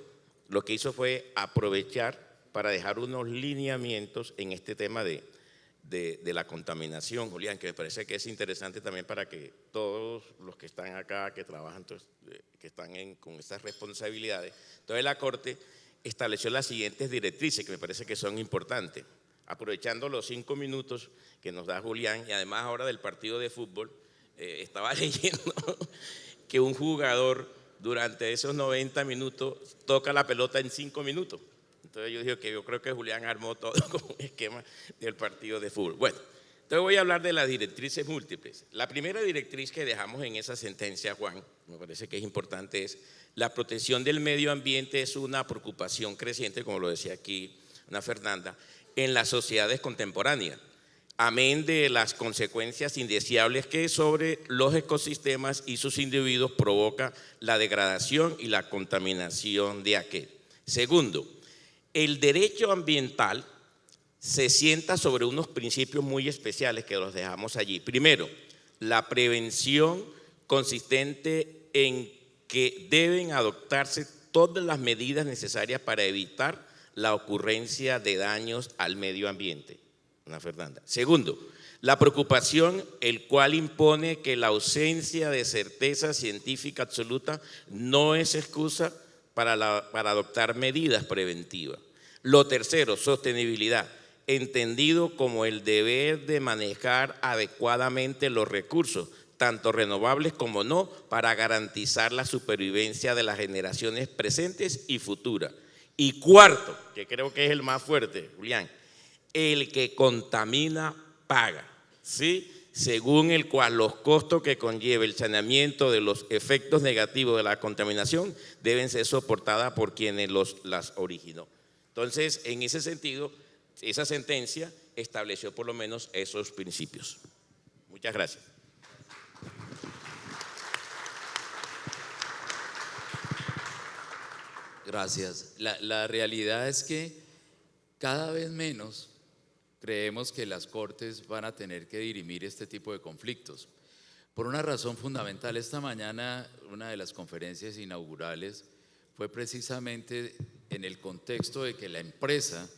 lo que hizo fue aprovechar para dejar unos lineamientos en este tema de la contaminación, Julián, que me parece que es interesante también para que todos los que están acá, que trabajan, que están con estas responsabilidades. Entonces la Corte estableció las siguientes directrices que me parece que son importantes. Aprovechando los 5 minutos que nos da Julián y además ahora del partido de fútbol, estaba leyendo que un jugador durante esos 90 minutos toca la pelota en 5 minutos. Entonces yo dije que yo creo que Julián armó todo como un esquema del partido de fútbol. Bueno, entonces voy a hablar de las directrices múltiples. La primera directriz que dejamos en esa sentencia, Juan, me parece que es importante, es la protección del medio ambiente es una preocupación creciente, como lo decía aquí Ana Fernanda, en las sociedades contemporáneas, amén de las consecuencias indeseables que sobre los ecosistemas y sus individuos provoca la degradación y la contaminación de aquel. Segundo, el derecho ambiental se sienta sobre unos principios muy especiales que los dejamos allí. Primero, la prevención consistente en que deben adoptarse todas las medidas necesarias para evitar la ocurrencia de daños al medio ambiente. Ana Fernanda. Segundo, la preocupación, el cual impone que la ausencia de certeza científica absoluta no es excusa para adoptar medidas preventivas. Lo tercero, sostenibilidad, entendido como el deber de manejar adecuadamente los recursos, tanto renovables como no, para garantizar la supervivencia de las generaciones presentes y futuras. Y cuarto, que creo que es el más fuerte, Julián, el que contamina paga, ¿sí? Según el cual los costos que conlleva el saneamiento de los efectos negativos de la contaminación deben ser soportadas por quienes las originó. Entonces, en ese sentido, esa sentencia estableció por lo menos esos principios. Muchas gracias. Gracias. La realidad es que cada vez menos creemos que las cortes van a tener que dirimir este tipo de conflictos. Por una razón fundamental, esta mañana una de las conferencias inaugurales fue precisamente en el contexto de que la empresa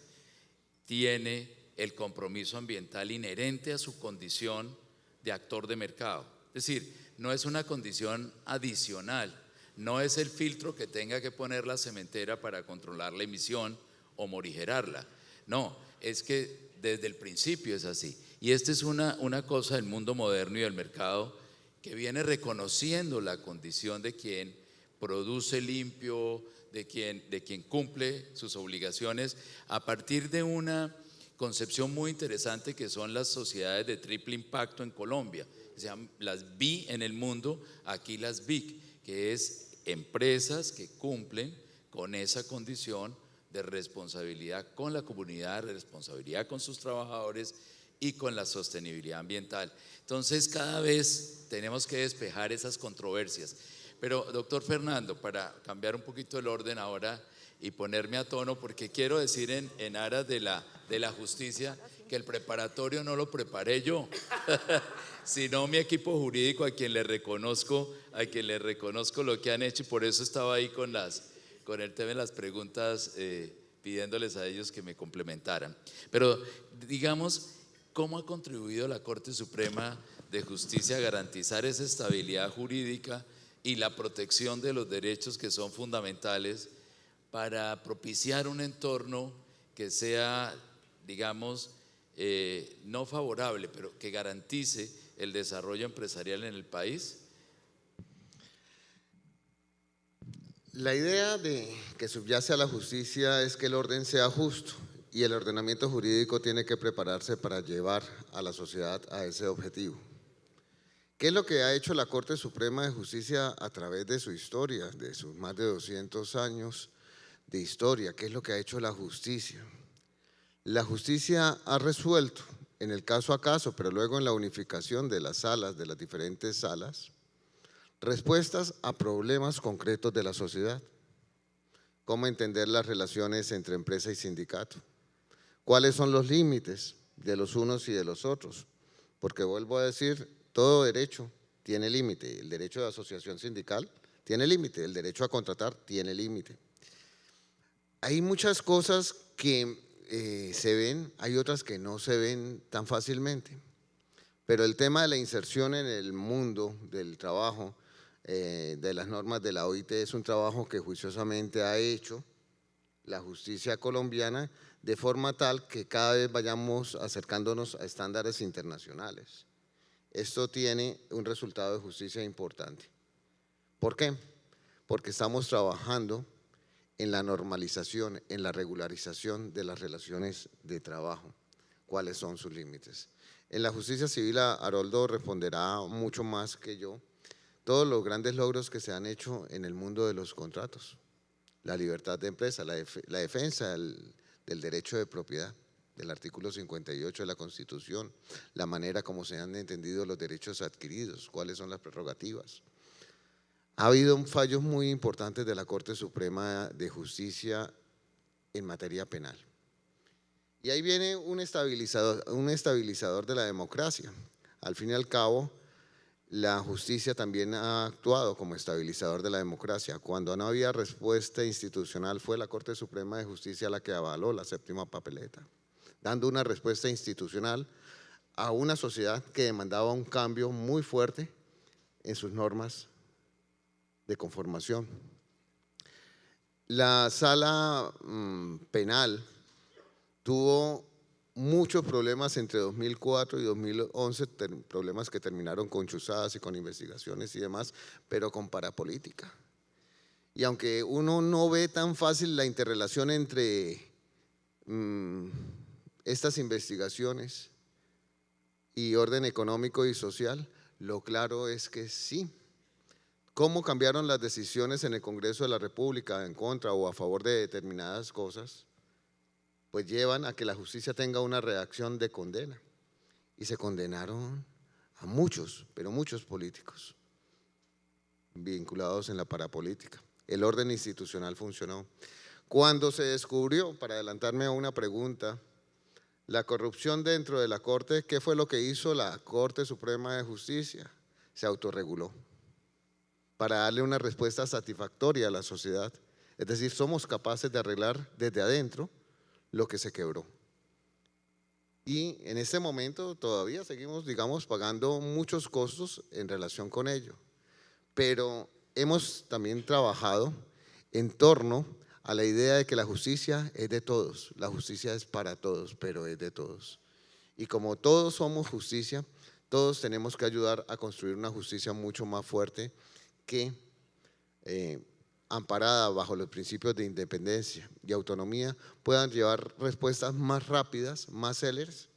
tiene el compromiso ambiental inherente a su condición de actor de mercado. Es decir, no es una condición adicional, no es el filtro que tenga que poner la cementera para controlar la emisión o morigerarla. No, es que desde el principio es así. Y esta es una cosa del mundo moderno y del mercado que viene reconociendo la condición de quien produce limpio, de quien cumple sus obligaciones a partir de una concepción muy interesante que son las sociedades de triple impacto en Colombia. Se llaman las B en el mundo, aquí las BIC, que es empresas que cumplen con esa condición de responsabilidad con la comunidad, de responsabilidad con sus trabajadores y con la sostenibilidad ambiental. Entonces cada vez tenemos que despejar esas controversias. Pero doctor Fernando, para cambiar un poquito el orden ahora y ponerme a tono, porque quiero decir en aras de la justicia que el preparatorio no lo preparé yo, sino mi equipo jurídico a quien le reconozco lo que han hecho, y por eso estaba ahí con el tema de las preguntas, pidiéndoles a ellos que me complementaran. Pero digamos, ¿cómo ha contribuido la Corte Suprema de Justicia a garantizar esa estabilidad jurídica y la protección de los derechos que son fundamentales para propiciar un entorno que sea, digamos, no favorable, pero que garantice el desarrollo empresarial en el país? La idea que subyace a la justicia es que el orden sea justo y el ordenamiento jurídico tiene que prepararse para llevar a la sociedad a ese objetivo. ¿Qué es lo que ha hecho la Corte Suprema de Justicia a través de su historia, de sus más de 200 años de historia? ¿Qué es lo que ha hecho la justicia? La justicia ha resuelto en el caso a caso, pero luego en la unificación de las salas, de las diferentes salas, respuestas a problemas concretos de la sociedad. cómo entender las relaciones entre empresa y sindicato, cuáles son los límites de los unos y de los otros, porque vuelvo a decir, todo derecho tiene límite, el derecho de asociación sindical tiene límite, el derecho a contratar tiene límite. Hay muchas cosas que se ven, hay otras que no se ven tan fácilmente, pero el tema de la inserción en el mundo del trabajo, de las normas de la OIT, es un trabajo que juiciosamente ha hecho la justicia colombiana de forma tal que cada vez vayamos acercándonos a estándares internacionales. Esto tiene un resultado de justicia importante. ¿Por qué? Porque estamos trabajando en la normalización, en la regularización de las relaciones de trabajo. ¿Cuáles son sus límites? En la justicia civil, Haroldo responderá mucho más que yo, todos los grandes logros que se han hecho en el mundo de los contratos, la libertad de empresa, la defensa del derecho de propiedad, del artículo 58 de la Constitución, la manera como se han entendido los derechos adquiridos, cuáles son las prerrogativas. Ha habido fallos muy importantes de la Corte Suprema de Justicia en materia penal. Y ahí viene un estabilizador de la democracia. Al fin y al cabo, la justicia también ha actuado como estabilizador de la democracia. Cuando no había respuesta institucional, fue la Corte Suprema de Justicia la que avaló la séptima papeleta, dando una respuesta institucional a una sociedad que demandaba un cambio muy fuerte en sus normas de conformación. La sala penal tuvo muchos problemas entre 2004 y 2011, problemas que terminaron con chuzadas y con investigaciones y demás, pero con parapolítica. Y aunque uno no ve tan fácil la interrelación entre estas investigaciones y orden económico y social, lo claro es que sí. ¿Cómo cambiaron las decisiones en el Congreso de la República en contra o a favor de determinadas cosas? Pues llevan a que la justicia tenga una reacción de condena. Y se condenaron a muchos, pero muchos políticos vinculados en la parapolítica. El orden institucional funcionó. Cuando se descubrió, para adelantarme a una pregunta, la corrupción dentro de la Corte, ¿qué fue lo que hizo la Corte Suprema de Justicia? Se autorreguló para darle una respuesta satisfactoria a la sociedad. Es decir, somos capaces de arreglar desde adentro lo que se quebró. Y en este momento todavía seguimos, digamos, pagando muchos costos en relación con ello. Pero hemos también trabajado en torno a la idea de que la justicia es de todos, la justicia es para todos, pero es de todos. Y como todos somos justicia, todos tenemos que ayudar a construir una justicia mucho más fuerte que amparada bajo los principios de independencia y autonomía, puedan llevar respuestas más rápidas, más céleres.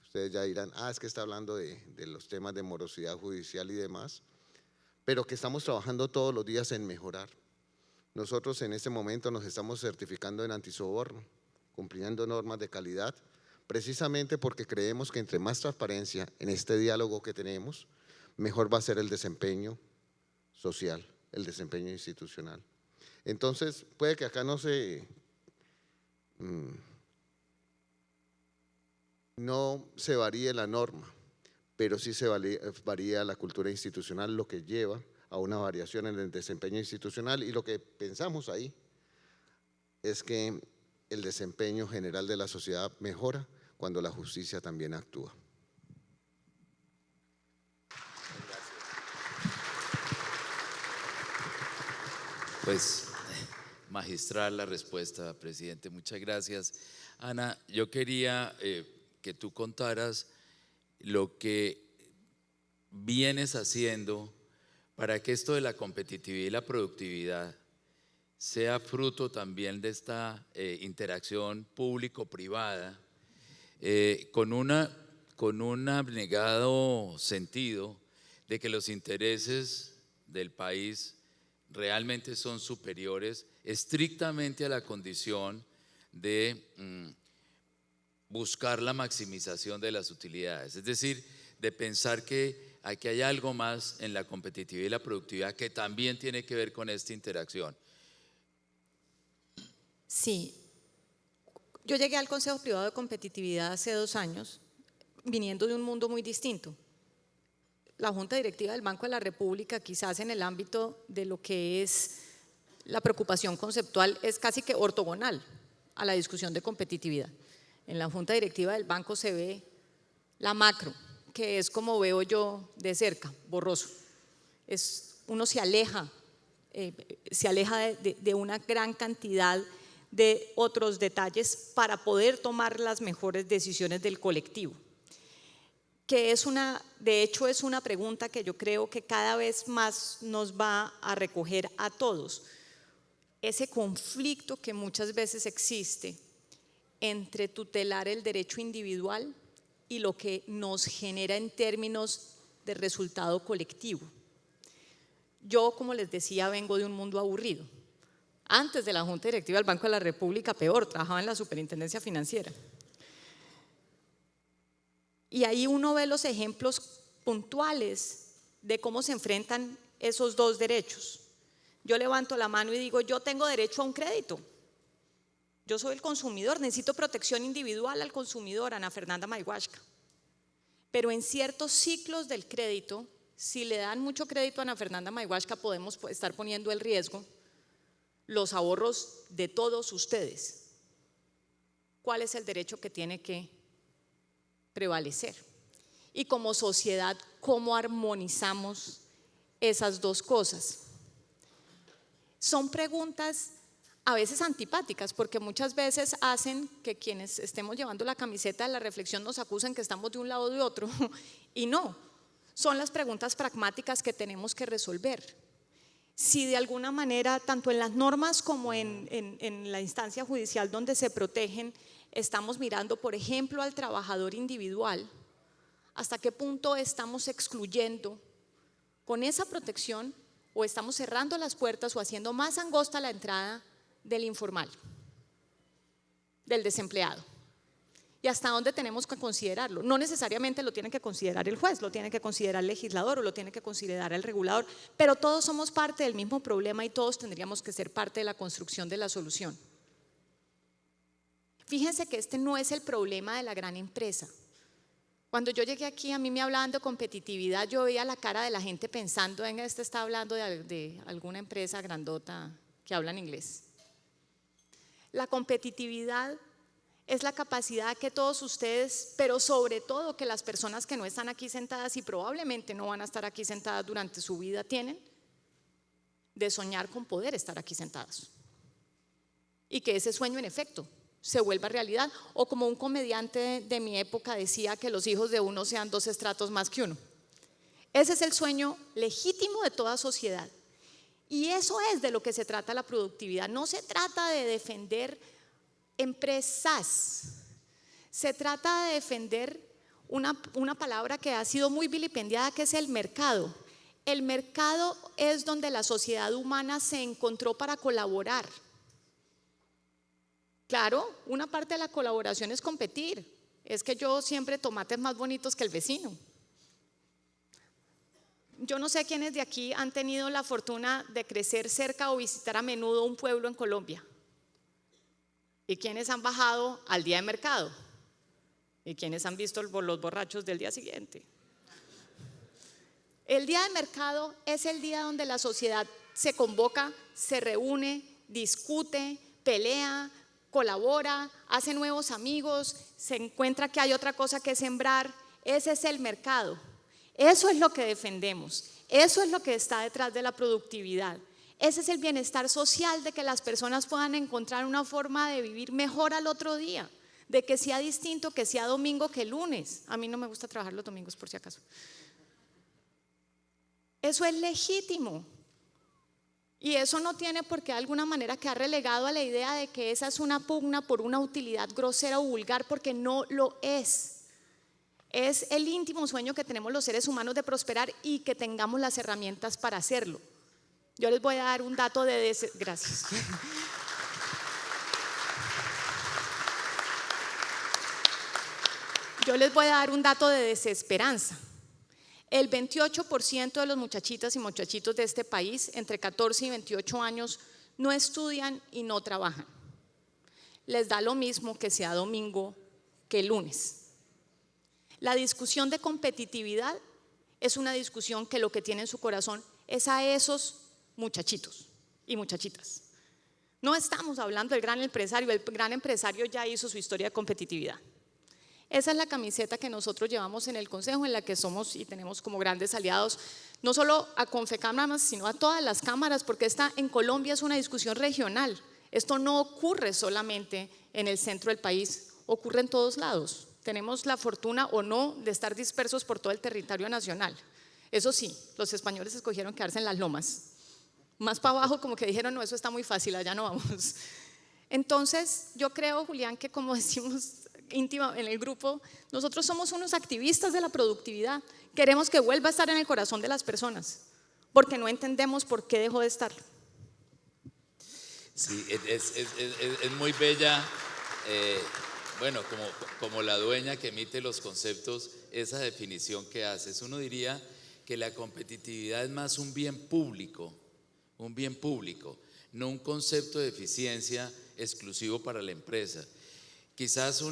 Ustedes ya dirán, es que está hablando de los temas de morosidad judicial y demás, pero que estamos trabajando todos los días en mejorar. Nosotros en este momento nos estamos certificando en antisoborno, cumpliendo normas de calidad, precisamente porque creemos que entre más transparencia en este diálogo que tenemos, mejor va a ser el desempeño social, el desempeño institucional. Entonces, puede que acá no se varíe la norma, pero sí se varía la cultura institucional, lo que lleva a una variación en el desempeño institucional, y lo que pensamos ahí es que el desempeño general de la sociedad mejora cuando la justicia también actúa. Pues magistral la respuesta, presidente. Muchas gracias. Ana, yo quería que tú contaras lo que vienes haciendo para que esto de la competitividad y la productividad sea fruto también de esta interacción público-privada con un abnegado sentido de que los intereses del país realmente son superiores estrictamente a la condición de buscar la maximización de las utilidades, es decir, de pensar que aquí hay algo más en la competitividad y la productividad que también tiene que ver con esta interacción. Sí, yo llegué al Consejo Privado de Competitividad hace 2 años, viniendo de un mundo muy distinto. La Junta Directiva del Banco de la República, quizás en el ámbito de lo que es la preocupación conceptual, es casi que ortogonal a la discusión de competitividad. En la Junta Directiva del Banco se ve la macro, que es como veo yo de cerca, borroso. Uno se aleja de una gran cantidad de otros detalles para poder tomar las mejores decisiones del colectivo. Que de hecho es una pregunta que yo creo que cada vez más nos va a recoger a todos. Ese conflicto que muchas veces existe entre tutelar el derecho individual y lo que nos genera en términos de resultado colectivo. Yo, como les decía, vengo de un mundo aburrido. Antes de la Junta Directiva del Banco de la República, peor, trabajaba en la Superintendencia Financiera. Y ahí uno ve los ejemplos puntuales de cómo se enfrentan esos dos derechos. Yo levanto la mano y digo, yo tengo derecho a un crédito. Yo soy el consumidor, necesito protección individual al consumidor, Ana Fernanda Mayhuashka. Pero en ciertos ciclos del crédito, si le dan mucho crédito a Ana Fernanda Mayhuashka, podemos estar poniendo el riesgo los ahorros de todos ustedes. ¿Cuál es el derecho que tiene que prevalecer? Y como sociedad, ¿cómo armonizamos esas dos cosas? Son preguntas a veces antipáticas, porque muchas veces hacen que quienes estemos llevando la camiseta de la reflexión nos acusen que estamos de un lado o de otro, y no, son las preguntas pragmáticas que tenemos que resolver. Si de alguna manera, tanto en las normas como en la instancia judicial donde se protegen, estamos mirando, por ejemplo, al trabajador individual, hasta qué punto estamos excluyendo con esa protección o estamos cerrando las puertas o haciendo más angosta la entrada del informal, del desempleado. ¿Y hasta dónde tenemos que considerarlo? No necesariamente lo tiene que considerar el juez, lo tiene que considerar el legislador o lo tiene que considerar el regulador, pero todos somos parte del mismo problema y todos tendríamos que ser parte de la construcción de la solución. Fíjense que este no es el problema de la gran empresa. Cuando yo llegué aquí, a mí me hablaban de competitividad, yo veía la cara de la gente pensando, venga, este está hablando de alguna empresa grandota que habla en inglés. La competitividad es la capacidad que todos ustedes, pero sobre todo que las personas que no están aquí sentadas y probablemente no van a estar aquí sentadas durante su vida tienen, de soñar con poder estar aquí sentados. Y que ese sueño en efecto se vuelva realidad, o como un comediante de mi época decía, que los hijos de uno sean 2 estratos más que uno. Ese es el sueño legítimo de toda sociedad. Y eso es de lo que se trata la productividad. No se trata de defender empresas, se trata de defender una palabra que ha sido muy vilipendiada, que es el mercado. El mercado es donde la sociedad humana se encontró para colaborar. Claro, una parte de la colaboración es competir. Es que yo siempre tomates más bonitos que el vecino. Yo no sé quiénes de aquí han tenido la fortuna de crecer cerca o visitar a menudo un pueblo en Colombia. ¿Y quiénes han bajado al día de mercado? ¿Y quiénes han visto los borrachos del día siguiente? El día de mercado es el día donde la sociedad se convoca, se reúne, discute, pelea, colabora, hace nuevos amigos, se encuentra que hay otra cosa que sembrar. Ese es el mercado. Eso es lo que defendemos. Eso es lo que está detrás de la productividad. Ese es el bienestar social, de que las personas puedan encontrar una forma de vivir mejor al otro día, de que sea distinto, que sea domingo que lunes. A mí no me gusta trabajar los domingos, por si acaso. Eso es legítimo. Y eso no tiene por qué de alguna manera quedar relegado a la idea de que esa es una pugna por una utilidad grosera o vulgar, porque no lo es. Es el íntimo sueño que tenemos los seres humanos de prosperar y que tengamos las herramientas para hacerlo. Yo les voy a dar un dato de gracias. Yo les voy a dar un dato de desesperanza. El 28% de los muchachitas y muchachitos de este país, entre 14 y 28 años, no estudian y no trabajan. les da lo mismo que sea domingo que lunes. La discusión de competitividad es una discusión que lo que tiene en su corazón es a esos muchachitos y muchachitas. No estamos hablando del gran empresario, el gran empresario ya hizo su historia de competitividad. Esa es la camiseta que nosotros llevamos en el Consejo, en la que somos y tenemos como grandes aliados, no solo a Confecámaras, sino a todas las cámaras, porque esta en Colombia es una discusión regional. Esto no ocurre solamente en el centro del país, ocurre en todos lados. Tenemos la fortuna o no de estar dispersos por todo el territorio nacional. Eso sí, los españoles escogieron quedarse en las lomas. Más para abajo como que dijeron, no, eso está muy fácil, allá no vamos. Entonces, yo creo, Julián, que como decimos íntima en el grupo, nosotros somos unos activistas de la productividad. Queremos que vuelva a estar en el corazón de las personas, porque no entendemos por qué dejó de estar. Sí, es muy bella, bueno, como la dueña que emite los conceptos, esa definición que haces. Uno diría que la competitividad es más un bien público, no un concepto de eficiencia exclusivo para la empresa. Quizás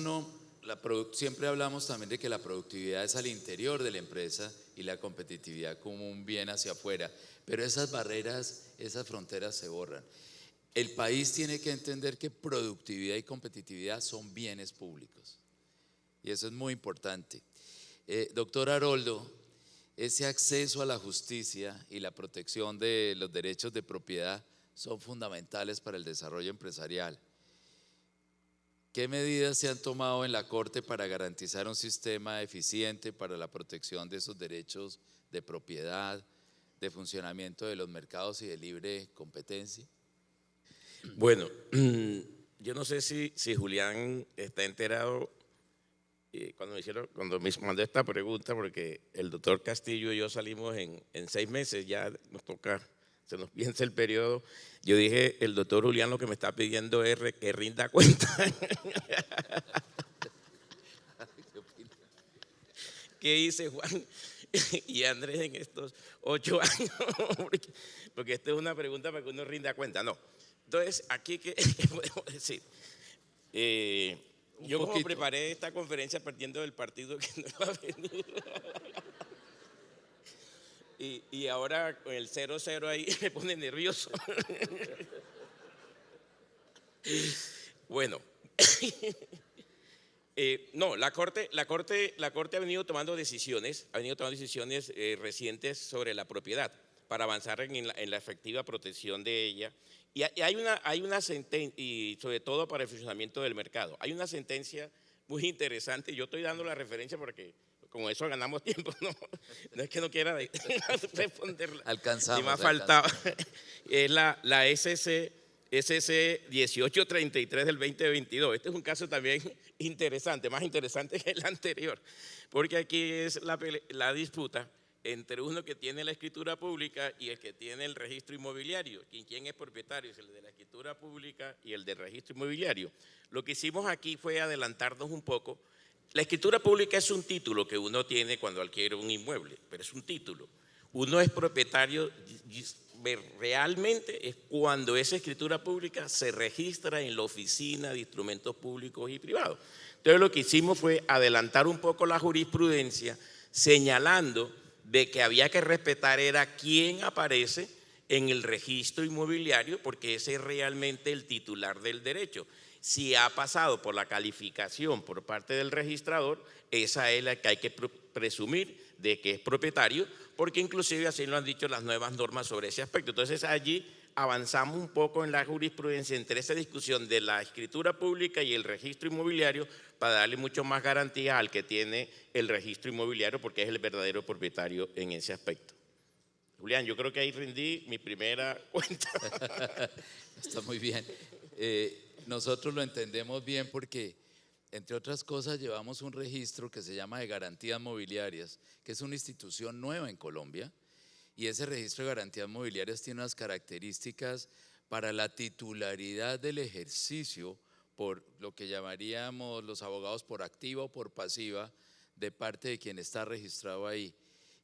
siempre hablamos también de que la productividad es al interior de la empresa y la competitividad como un bien hacia afuera, pero esas barreras, esas fronteras se borran. El país tiene que entender que productividad y competitividad son bienes públicos y eso es muy importante. Doctor Haroldo, ese acceso a la justicia y la protección de los derechos de propiedad son fundamentales para el desarrollo empresarial. ¿Qué medidas se han tomado en la Corte para garantizar un sistema eficiente para la protección de esos derechos de propiedad, de funcionamiento de los mercados y de libre competencia? Bueno, yo no sé si Julián está enterado cuando me mandó esta pregunta, porque el doctor Castillo y yo salimos en 6 meses, ya nos toca, se nos piensa el periodo. Yo dije, el doctor Julián lo que me está pidiendo es que rinda cuenta. ¿Qué hice Juan y Andrés en estos 8 años? Porque esta es una pregunta para que uno rinda cuenta. No. Entonces, aquí, ¿qué podemos decir? Yo como preparé esta conferencia partiendo del partido que no iba a venir. Y ahora con el 0-0 ahí me pone nervioso. Bueno, no, la corte ha venido tomando decisiones, recientes sobre la propiedad para avanzar en la efectiva protección de ella. Y hay una sentencia, y sobre todo para el funcionamiento del mercado, hay una sentencia muy interesante. Yo estoy dando la referencia porque con eso ganamos tiempo, no es que no quiera responderla. Alcanzamos. Ni más faltaba. Es la SC 1833 del 2022. Este es un caso también interesante, más interesante que el anterior, porque aquí es la disputa entre uno que tiene la escritura pública y el que tiene el registro inmobiliario. ¿Quién es propietario? Es el de la escritura pública y el del registro inmobiliario. Lo que hicimos aquí fue adelantarnos un poco. La escritura pública es un título que uno tiene cuando adquiere un inmueble, pero es un título. Uno es propietario realmente es cuando esa escritura pública se registra en la Oficina de Instrumentos Públicos y Privados. Entonces lo que hicimos fue adelantar un poco la jurisprudencia, señalando de que había que respetar era quién aparece en el registro inmobiliario, porque ese es realmente el titular del derecho. Si ha pasado por la calificación por parte del registrador, esa es la que hay que presumir de que es propietario, porque inclusive así lo han dicho las nuevas normas sobre ese aspecto. Entonces allí avanzamos un poco en la jurisprudencia entre esa discusión de la escritura pública y el registro inmobiliario para darle mucho más garantía al que tiene el registro inmobiliario, porque es el verdadero propietario en ese aspecto. Julián, yo creo que ahí rendí mi primera cuenta. Está muy bien. Nosotros lo entendemos bien porque, entre otras cosas, llevamos un registro que se llama de garantías mobiliarias, que es una institución nueva en Colombia, y ese registro de garantías mobiliarias tiene unas características para la titularidad del ejercicio por lo que llamaríamos los abogados por activa o por pasiva de parte de quien está registrado ahí.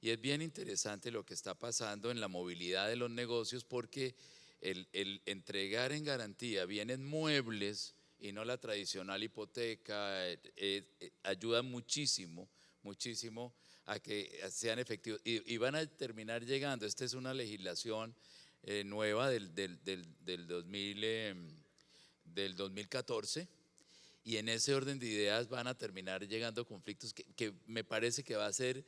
Y es bien interesante lo que está pasando en la movilidad de los negocios, porque el entregar en garantía bienes muebles y no la tradicional hipoteca, ayuda muchísimo, muchísimo a que sean efectivos y van a terminar llegando. Esta es una legislación nueva del 2014 y en ese orden de ideas van a terminar llegando conflictos que me parece que va a ser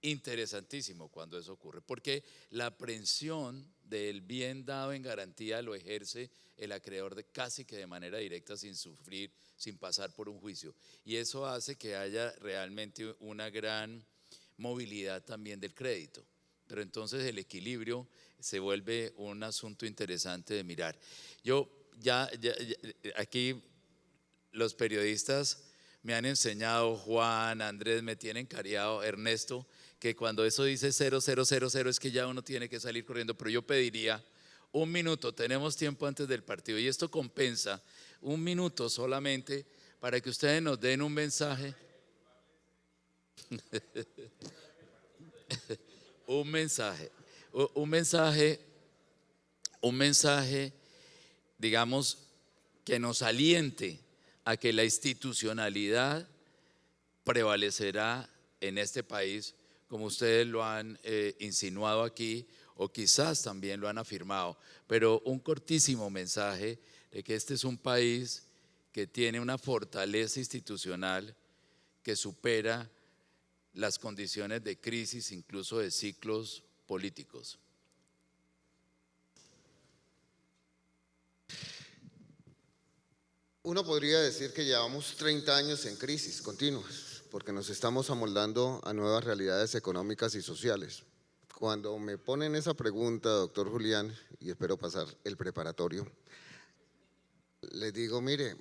interesantísimo cuando eso ocurre, porque la aprehensión del bien dado en garantía lo ejerce el acreedor casi que de manera directa, sin sufrir, sin pasar por un juicio, y eso hace que haya realmente una gran movilidad también del crédito. Pero entonces el equilibrio se vuelve un asunto interesante de mirar. Yo ya aquí los periodistas me han enseñado, Juan, Andrés, me tienen cariado, Ernesto, que cuando eso dice 0000 es que ya uno tiene que salir corriendo, pero yo pediría un minuto, tenemos tiempo antes del partido y esto compensa un minuto solamente para que ustedes nos den un mensaje. un mensaje, digamos, que nos aliente a que la institucionalidad prevalecerá en este país, como ustedes lo han insinuado aquí, o quizás también lo han afirmado, pero un cortísimo mensaje de que este es un país que tiene una fortaleza institucional que supera las condiciones de crisis, incluso de ciclos políticos. Uno podría decir que llevamos 30 años en crisis continuas, porque nos estamos amoldando a nuevas realidades económicas y sociales. Cuando me ponen esa pregunta, doctor Julián, y espero pasar el preparatorio, les digo, mire,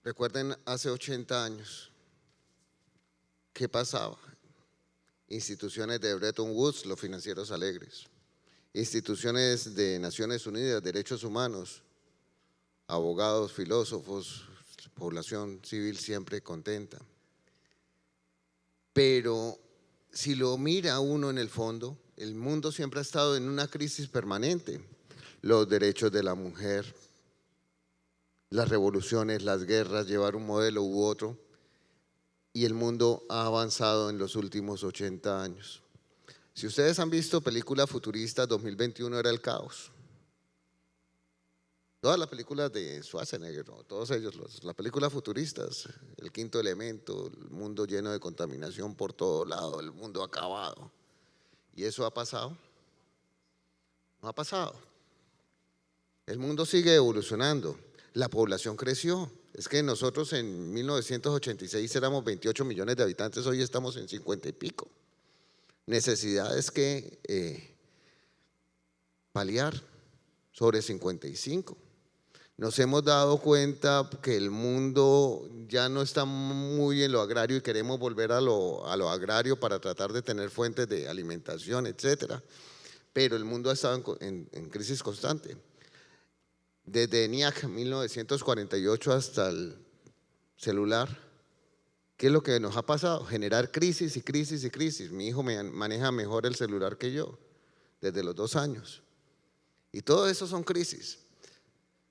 recuerden hace 80 años, ¿qué pasaba? Instituciones de Bretton Woods, los financieros alegres, instituciones de Naciones Unidas, derechos humanos, abogados, filósofos, población civil siempre contenta. Pero si lo mira uno en el fondo, el mundo siempre ha estado en una crisis permanente. Los derechos de la mujer, las revoluciones, las guerras, llevar un modelo u otro, y el mundo ha avanzado en los últimos 80 años. Si ustedes han visto películas futuristas, 2021 era el caos. Todas las películas de Schwarzenegger, ¿no? Todos ellos, las películas futuristas, El Quinto Elemento, el mundo lleno de contaminación por todo lado, el mundo acabado. ¿Y eso ha pasado? No ha pasado. El mundo sigue evolucionando, la población creció. Es que nosotros en 1986 éramos 28 millones de habitantes, hoy estamos en 50 y pico. Necesidades que paliar sobre 55. Nos hemos dado cuenta que el mundo ya no está muy en lo agrario y queremos volver a lo agrario para tratar de tener fuentes de alimentación, etcétera. Pero el mundo ha estado en crisis constante. Desde ENIAC 1948 hasta el celular, ¿qué es lo que nos ha pasado? Generar crisis y crisis y crisis. Mi hijo maneja mejor el celular que yo, desde los 2 años. Y todo eso son crisis.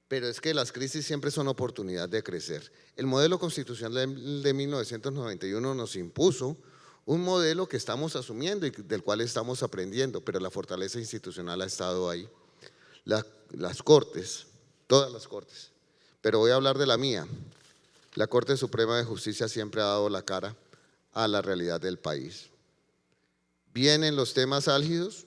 Pero es que las crisis siempre son oportunidad de crecer. El modelo constitucional de 1991 nos impuso un modelo que estamos asumiendo y del cual estamos aprendiendo, pero la fortaleza institucional ha estado ahí. Las cortes, todas las cortes, pero voy a hablar de la mía. La Corte Suprema de Justicia siempre ha dado la cara a la realidad del país. Vienen los temas álgidos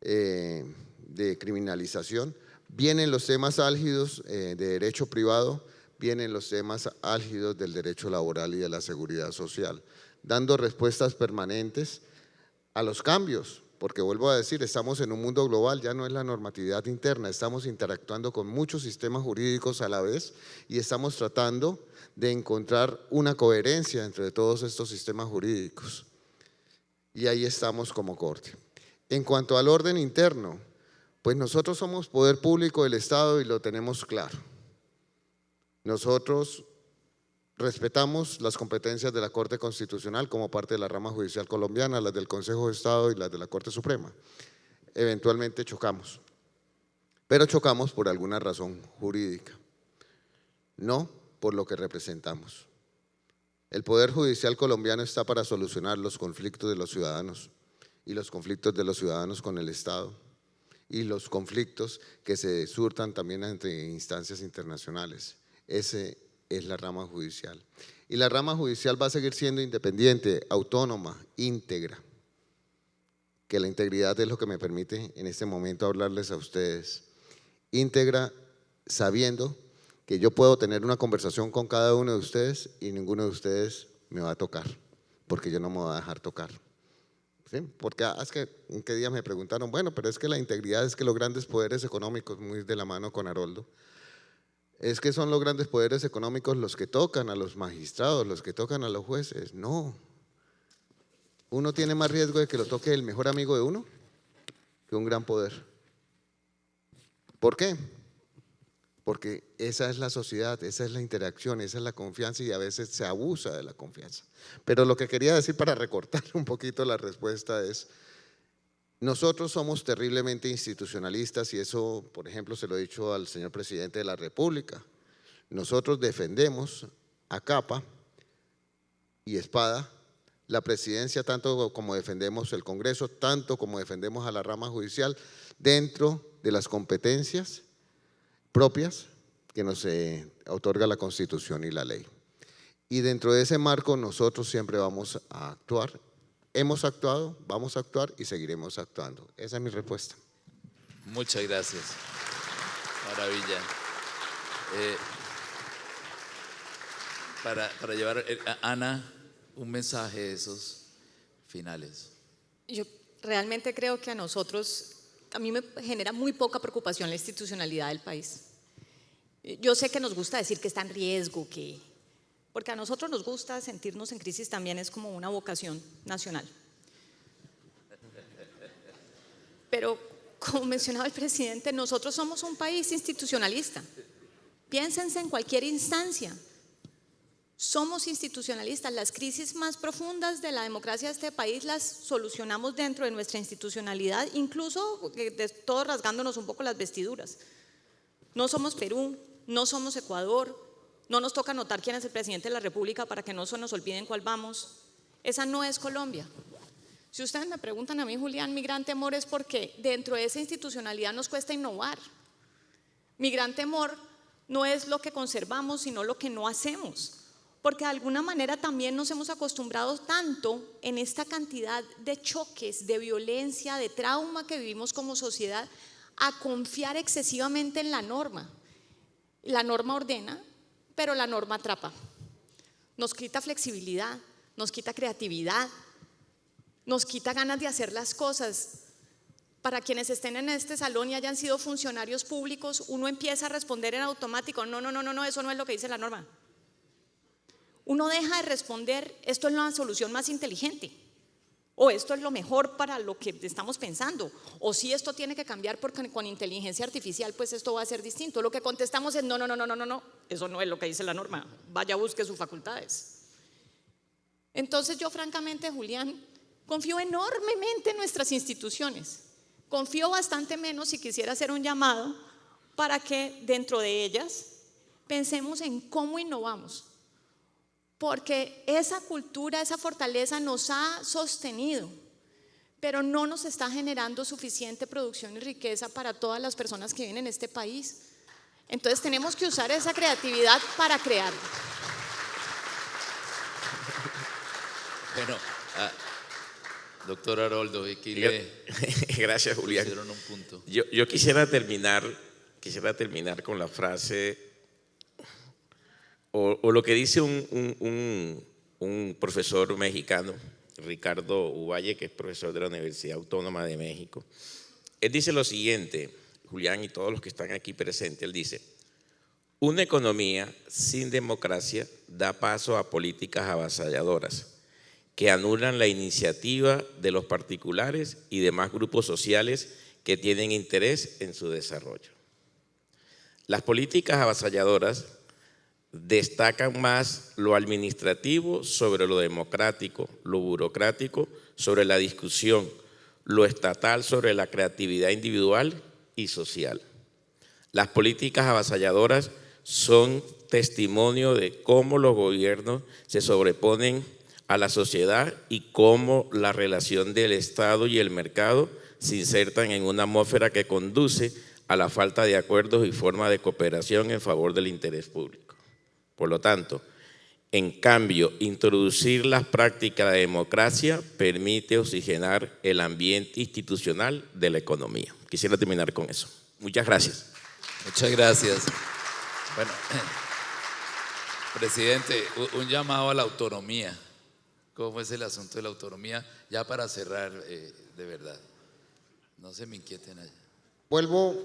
de criminalización, vienen los temas álgidos de derecho privado, vienen los temas álgidos del derecho laboral y de la seguridad social, dando respuestas permanentes a los cambios, porque vuelvo a decir, estamos en un mundo global, ya no es la normatividad interna, estamos interactuando con muchos sistemas jurídicos a la vez y estamos tratando de encontrar una coherencia entre todos estos sistemas jurídicos. Y ahí estamos como Corte. En cuanto al orden interno, pues nosotros somos poder público del Estado y lo tenemos claro. Nosotros respetamos las competencias de la Corte Constitucional como parte de la rama judicial colombiana, las del Consejo de Estado y las de la Corte Suprema. Eventualmente chocamos, pero chocamos por alguna razón jurídica. no por lo que representamos. El Poder Judicial colombiano está para solucionar los conflictos de los ciudadanos y los conflictos de los ciudadanos con el Estado y los conflictos que se surtan también entre instancias internacionales. Esa es la rama judicial. Y la rama judicial va a seguir siendo independiente, autónoma, íntegra, que la integridad es lo que me permite en este momento hablarles a ustedes. Íntegra sabiendo que yo puedo tener una conversación con cada uno de ustedes y ninguno de ustedes me va a tocar, porque yo no me voy a dejar tocar. ¿Sí? Porque es que en qué día me preguntaron, bueno, pero es que la integridad es que los grandes poderes económicos, muy de la mano con Haroldo, es que son los grandes poderes económicos los que tocan a los magistrados, los que tocan a los jueces. No, uno tiene más riesgo de que lo toque el mejor amigo de uno que un gran poder. ¿Por qué? Porque esa es la sociedad, esa es la interacción, esa es la confianza y a veces se abusa de la confianza. Pero lo que quería decir para recortar un poquito la respuesta es, nosotros somos terriblemente institucionalistas y eso, por ejemplo, se lo he dicho al señor presidente de la República. Nosotros defendemos a capa y espada la presidencia tanto como defendemos el Congreso, tanto como defendemos a la rama judicial dentro de las competencias propias que nos otorga la Constitución y la ley. Y dentro de ese marco nosotros siempre vamos a actuar. Hemos actuado, vamos a actuar y seguiremos actuando. Esa es mi respuesta. Muchas gracias. Maravilla. Para llevar, Ana, un mensaje de esos finales. Yo realmente creo que a mí me genera muy poca preocupación la institucionalidad del país. Yo sé que nos gusta decir que está en riesgo, porque a nosotros nos gusta sentirnos en crisis también, es como una vocación nacional. Pero como mencionaba el presidente, nosotros somos un país institucionalista. Piénsense en cualquier instancia. Somos institucionalistas, las crisis más profundas de la democracia de este país las solucionamos dentro de nuestra institucionalidad, incluso todos rasgándonos un poco las vestiduras. No somos Perú, no somos Ecuador, no nos toca anotar quién es el presidente de la República para que no se nos olviden cuál vamos. Esa no es Colombia. Si ustedes me preguntan a mí, Julián, mi gran temor es porque dentro de esa institucionalidad nos cuesta innovar. Mi gran temor no es lo que conservamos, sino lo que no hacemos. Porque de alguna manera también nos hemos acostumbrado tanto en esta cantidad de choques, de violencia, de trauma que vivimos como sociedad, a confiar excesivamente en la norma. La norma ordena, pero la norma atrapa. Nos quita flexibilidad, nos quita creatividad, nos quita ganas de hacer las cosas. Para quienes estén en este salón y hayan sido funcionarios públicos, uno empieza a responder en automático, no, eso no es lo que dice la norma. Uno deja de responder, esto es la solución más inteligente, o esto es lo mejor para lo que estamos pensando, o si esto tiene que cambiar porque con inteligencia artificial pues esto va a ser distinto. Lo que contestamos es no, eso no es lo que dice la norma, vaya, busque sus facultades. Entonces yo francamente, Julián, confío enormemente en nuestras instituciones, confío bastante menos y quisiera hacer un llamado para que dentro de ellas pensemos en cómo innovamos. Porque esa cultura, esa fortaleza nos ha sostenido, pero no nos está generando suficiente producción y riqueza para todas las personas que viven en este país. Entonces tenemos que usar esa creatividad para crear. Bueno, doctor Haroldo, aquí gracias, Julián. pusieron un punto. Yo quisiera terminar con la frase o lo que dice un profesor mexicano, Ricardo Uvalle, que es profesor de la Universidad Autónoma de México. Él dice lo siguiente, Julián y todos los que están aquí presentes, él dice: una economía sin democracia da paso a políticas avasalladoras que anulan la iniciativa de los particulares y demás grupos sociales que tienen interés en su desarrollo. Las políticas avasalladoras destacan más lo administrativo sobre lo democrático, lo burocrático sobre la discusión, lo estatal sobre la creatividad individual y social. Las políticas avasalladoras son testimonio de cómo los gobiernos se sobreponen a la sociedad y cómo la relación del Estado y el mercado se insertan en una atmósfera que conduce a la falta de acuerdos y forma de cooperación en favor del interés público. Por lo tanto, en cambio, introducir las prácticas de democracia permite oxigenar el ambiente institucional de la economía. Quisiera terminar con eso. Muchas gracias. Muchas gracias. Bueno, presidente, un llamado a la autonomía. ¿Cómo es el asunto de la autonomía? Ya para cerrar, de verdad. No se me inquieten allá. Vuelvo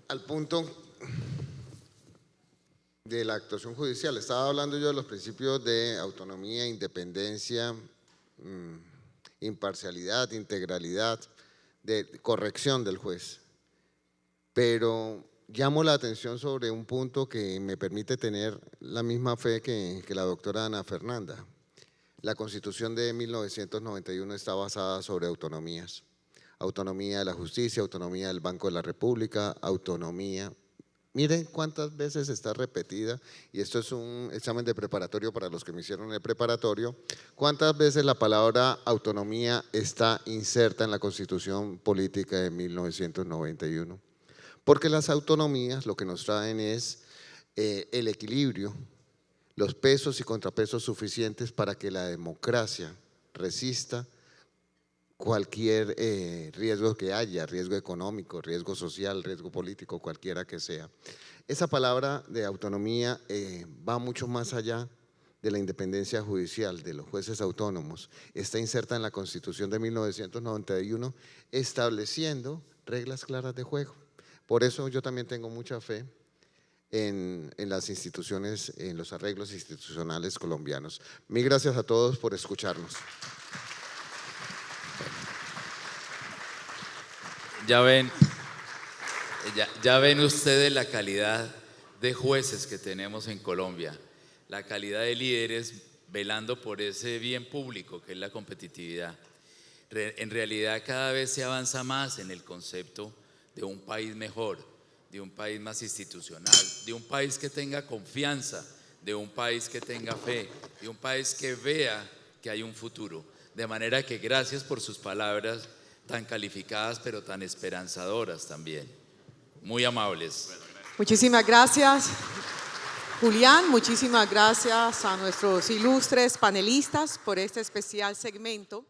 al punto de la actuación judicial. Estaba hablando yo de los principios de autonomía, independencia, imparcialidad, integralidad, de corrección del juez. Pero llamo la atención sobre un punto que me permite tener la misma fe que la doctora Ana Fernanda. La Constitución de 1991 está basada sobre autonomías. Autonomía de la justicia, autonomía del Banco de la República, autonomía. Miren cuántas veces está repetida, y esto es un examen de preparatorio para los que me hicieron el preparatorio, cuántas veces la palabra autonomía está inserta en la Constitución Política de 1991. Porque las autonomías lo que nos traen es el equilibrio, los pesos y contrapesos suficientes para que la democracia resista cualquier riesgo que haya, riesgo económico, riesgo social, riesgo político, cualquiera que sea. Esa palabra de autonomía va mucho más allá de la independencia judicial, de los jueces autónomos. Está inserta en la Constitución de 1991, estableciendo reglas claras de juego. Por eso yo también tengo mucha fe en las instituciones, en los arreglos institucionales colombianos. Mil gracias a todos por escucharnos. Ya ven ustedes la calidad de jueces que tenemos en Colombia, la calidad de líderes velando por ese bien público que es la competitividad. En realidad cada vez se avanza más en el concepto de un país mejor, de un país más institucional, de un país que tenga confianza, de un país que tenga fe, de un país que vea que hay un futuro. De manera que gracias por sus palabras tan calificadas, pero tan esperanzadoras también. Muy amables. Muchísimas gracias, Julián. Muchísimas gracias a nuestros ilustres panelistas por este especial segmento.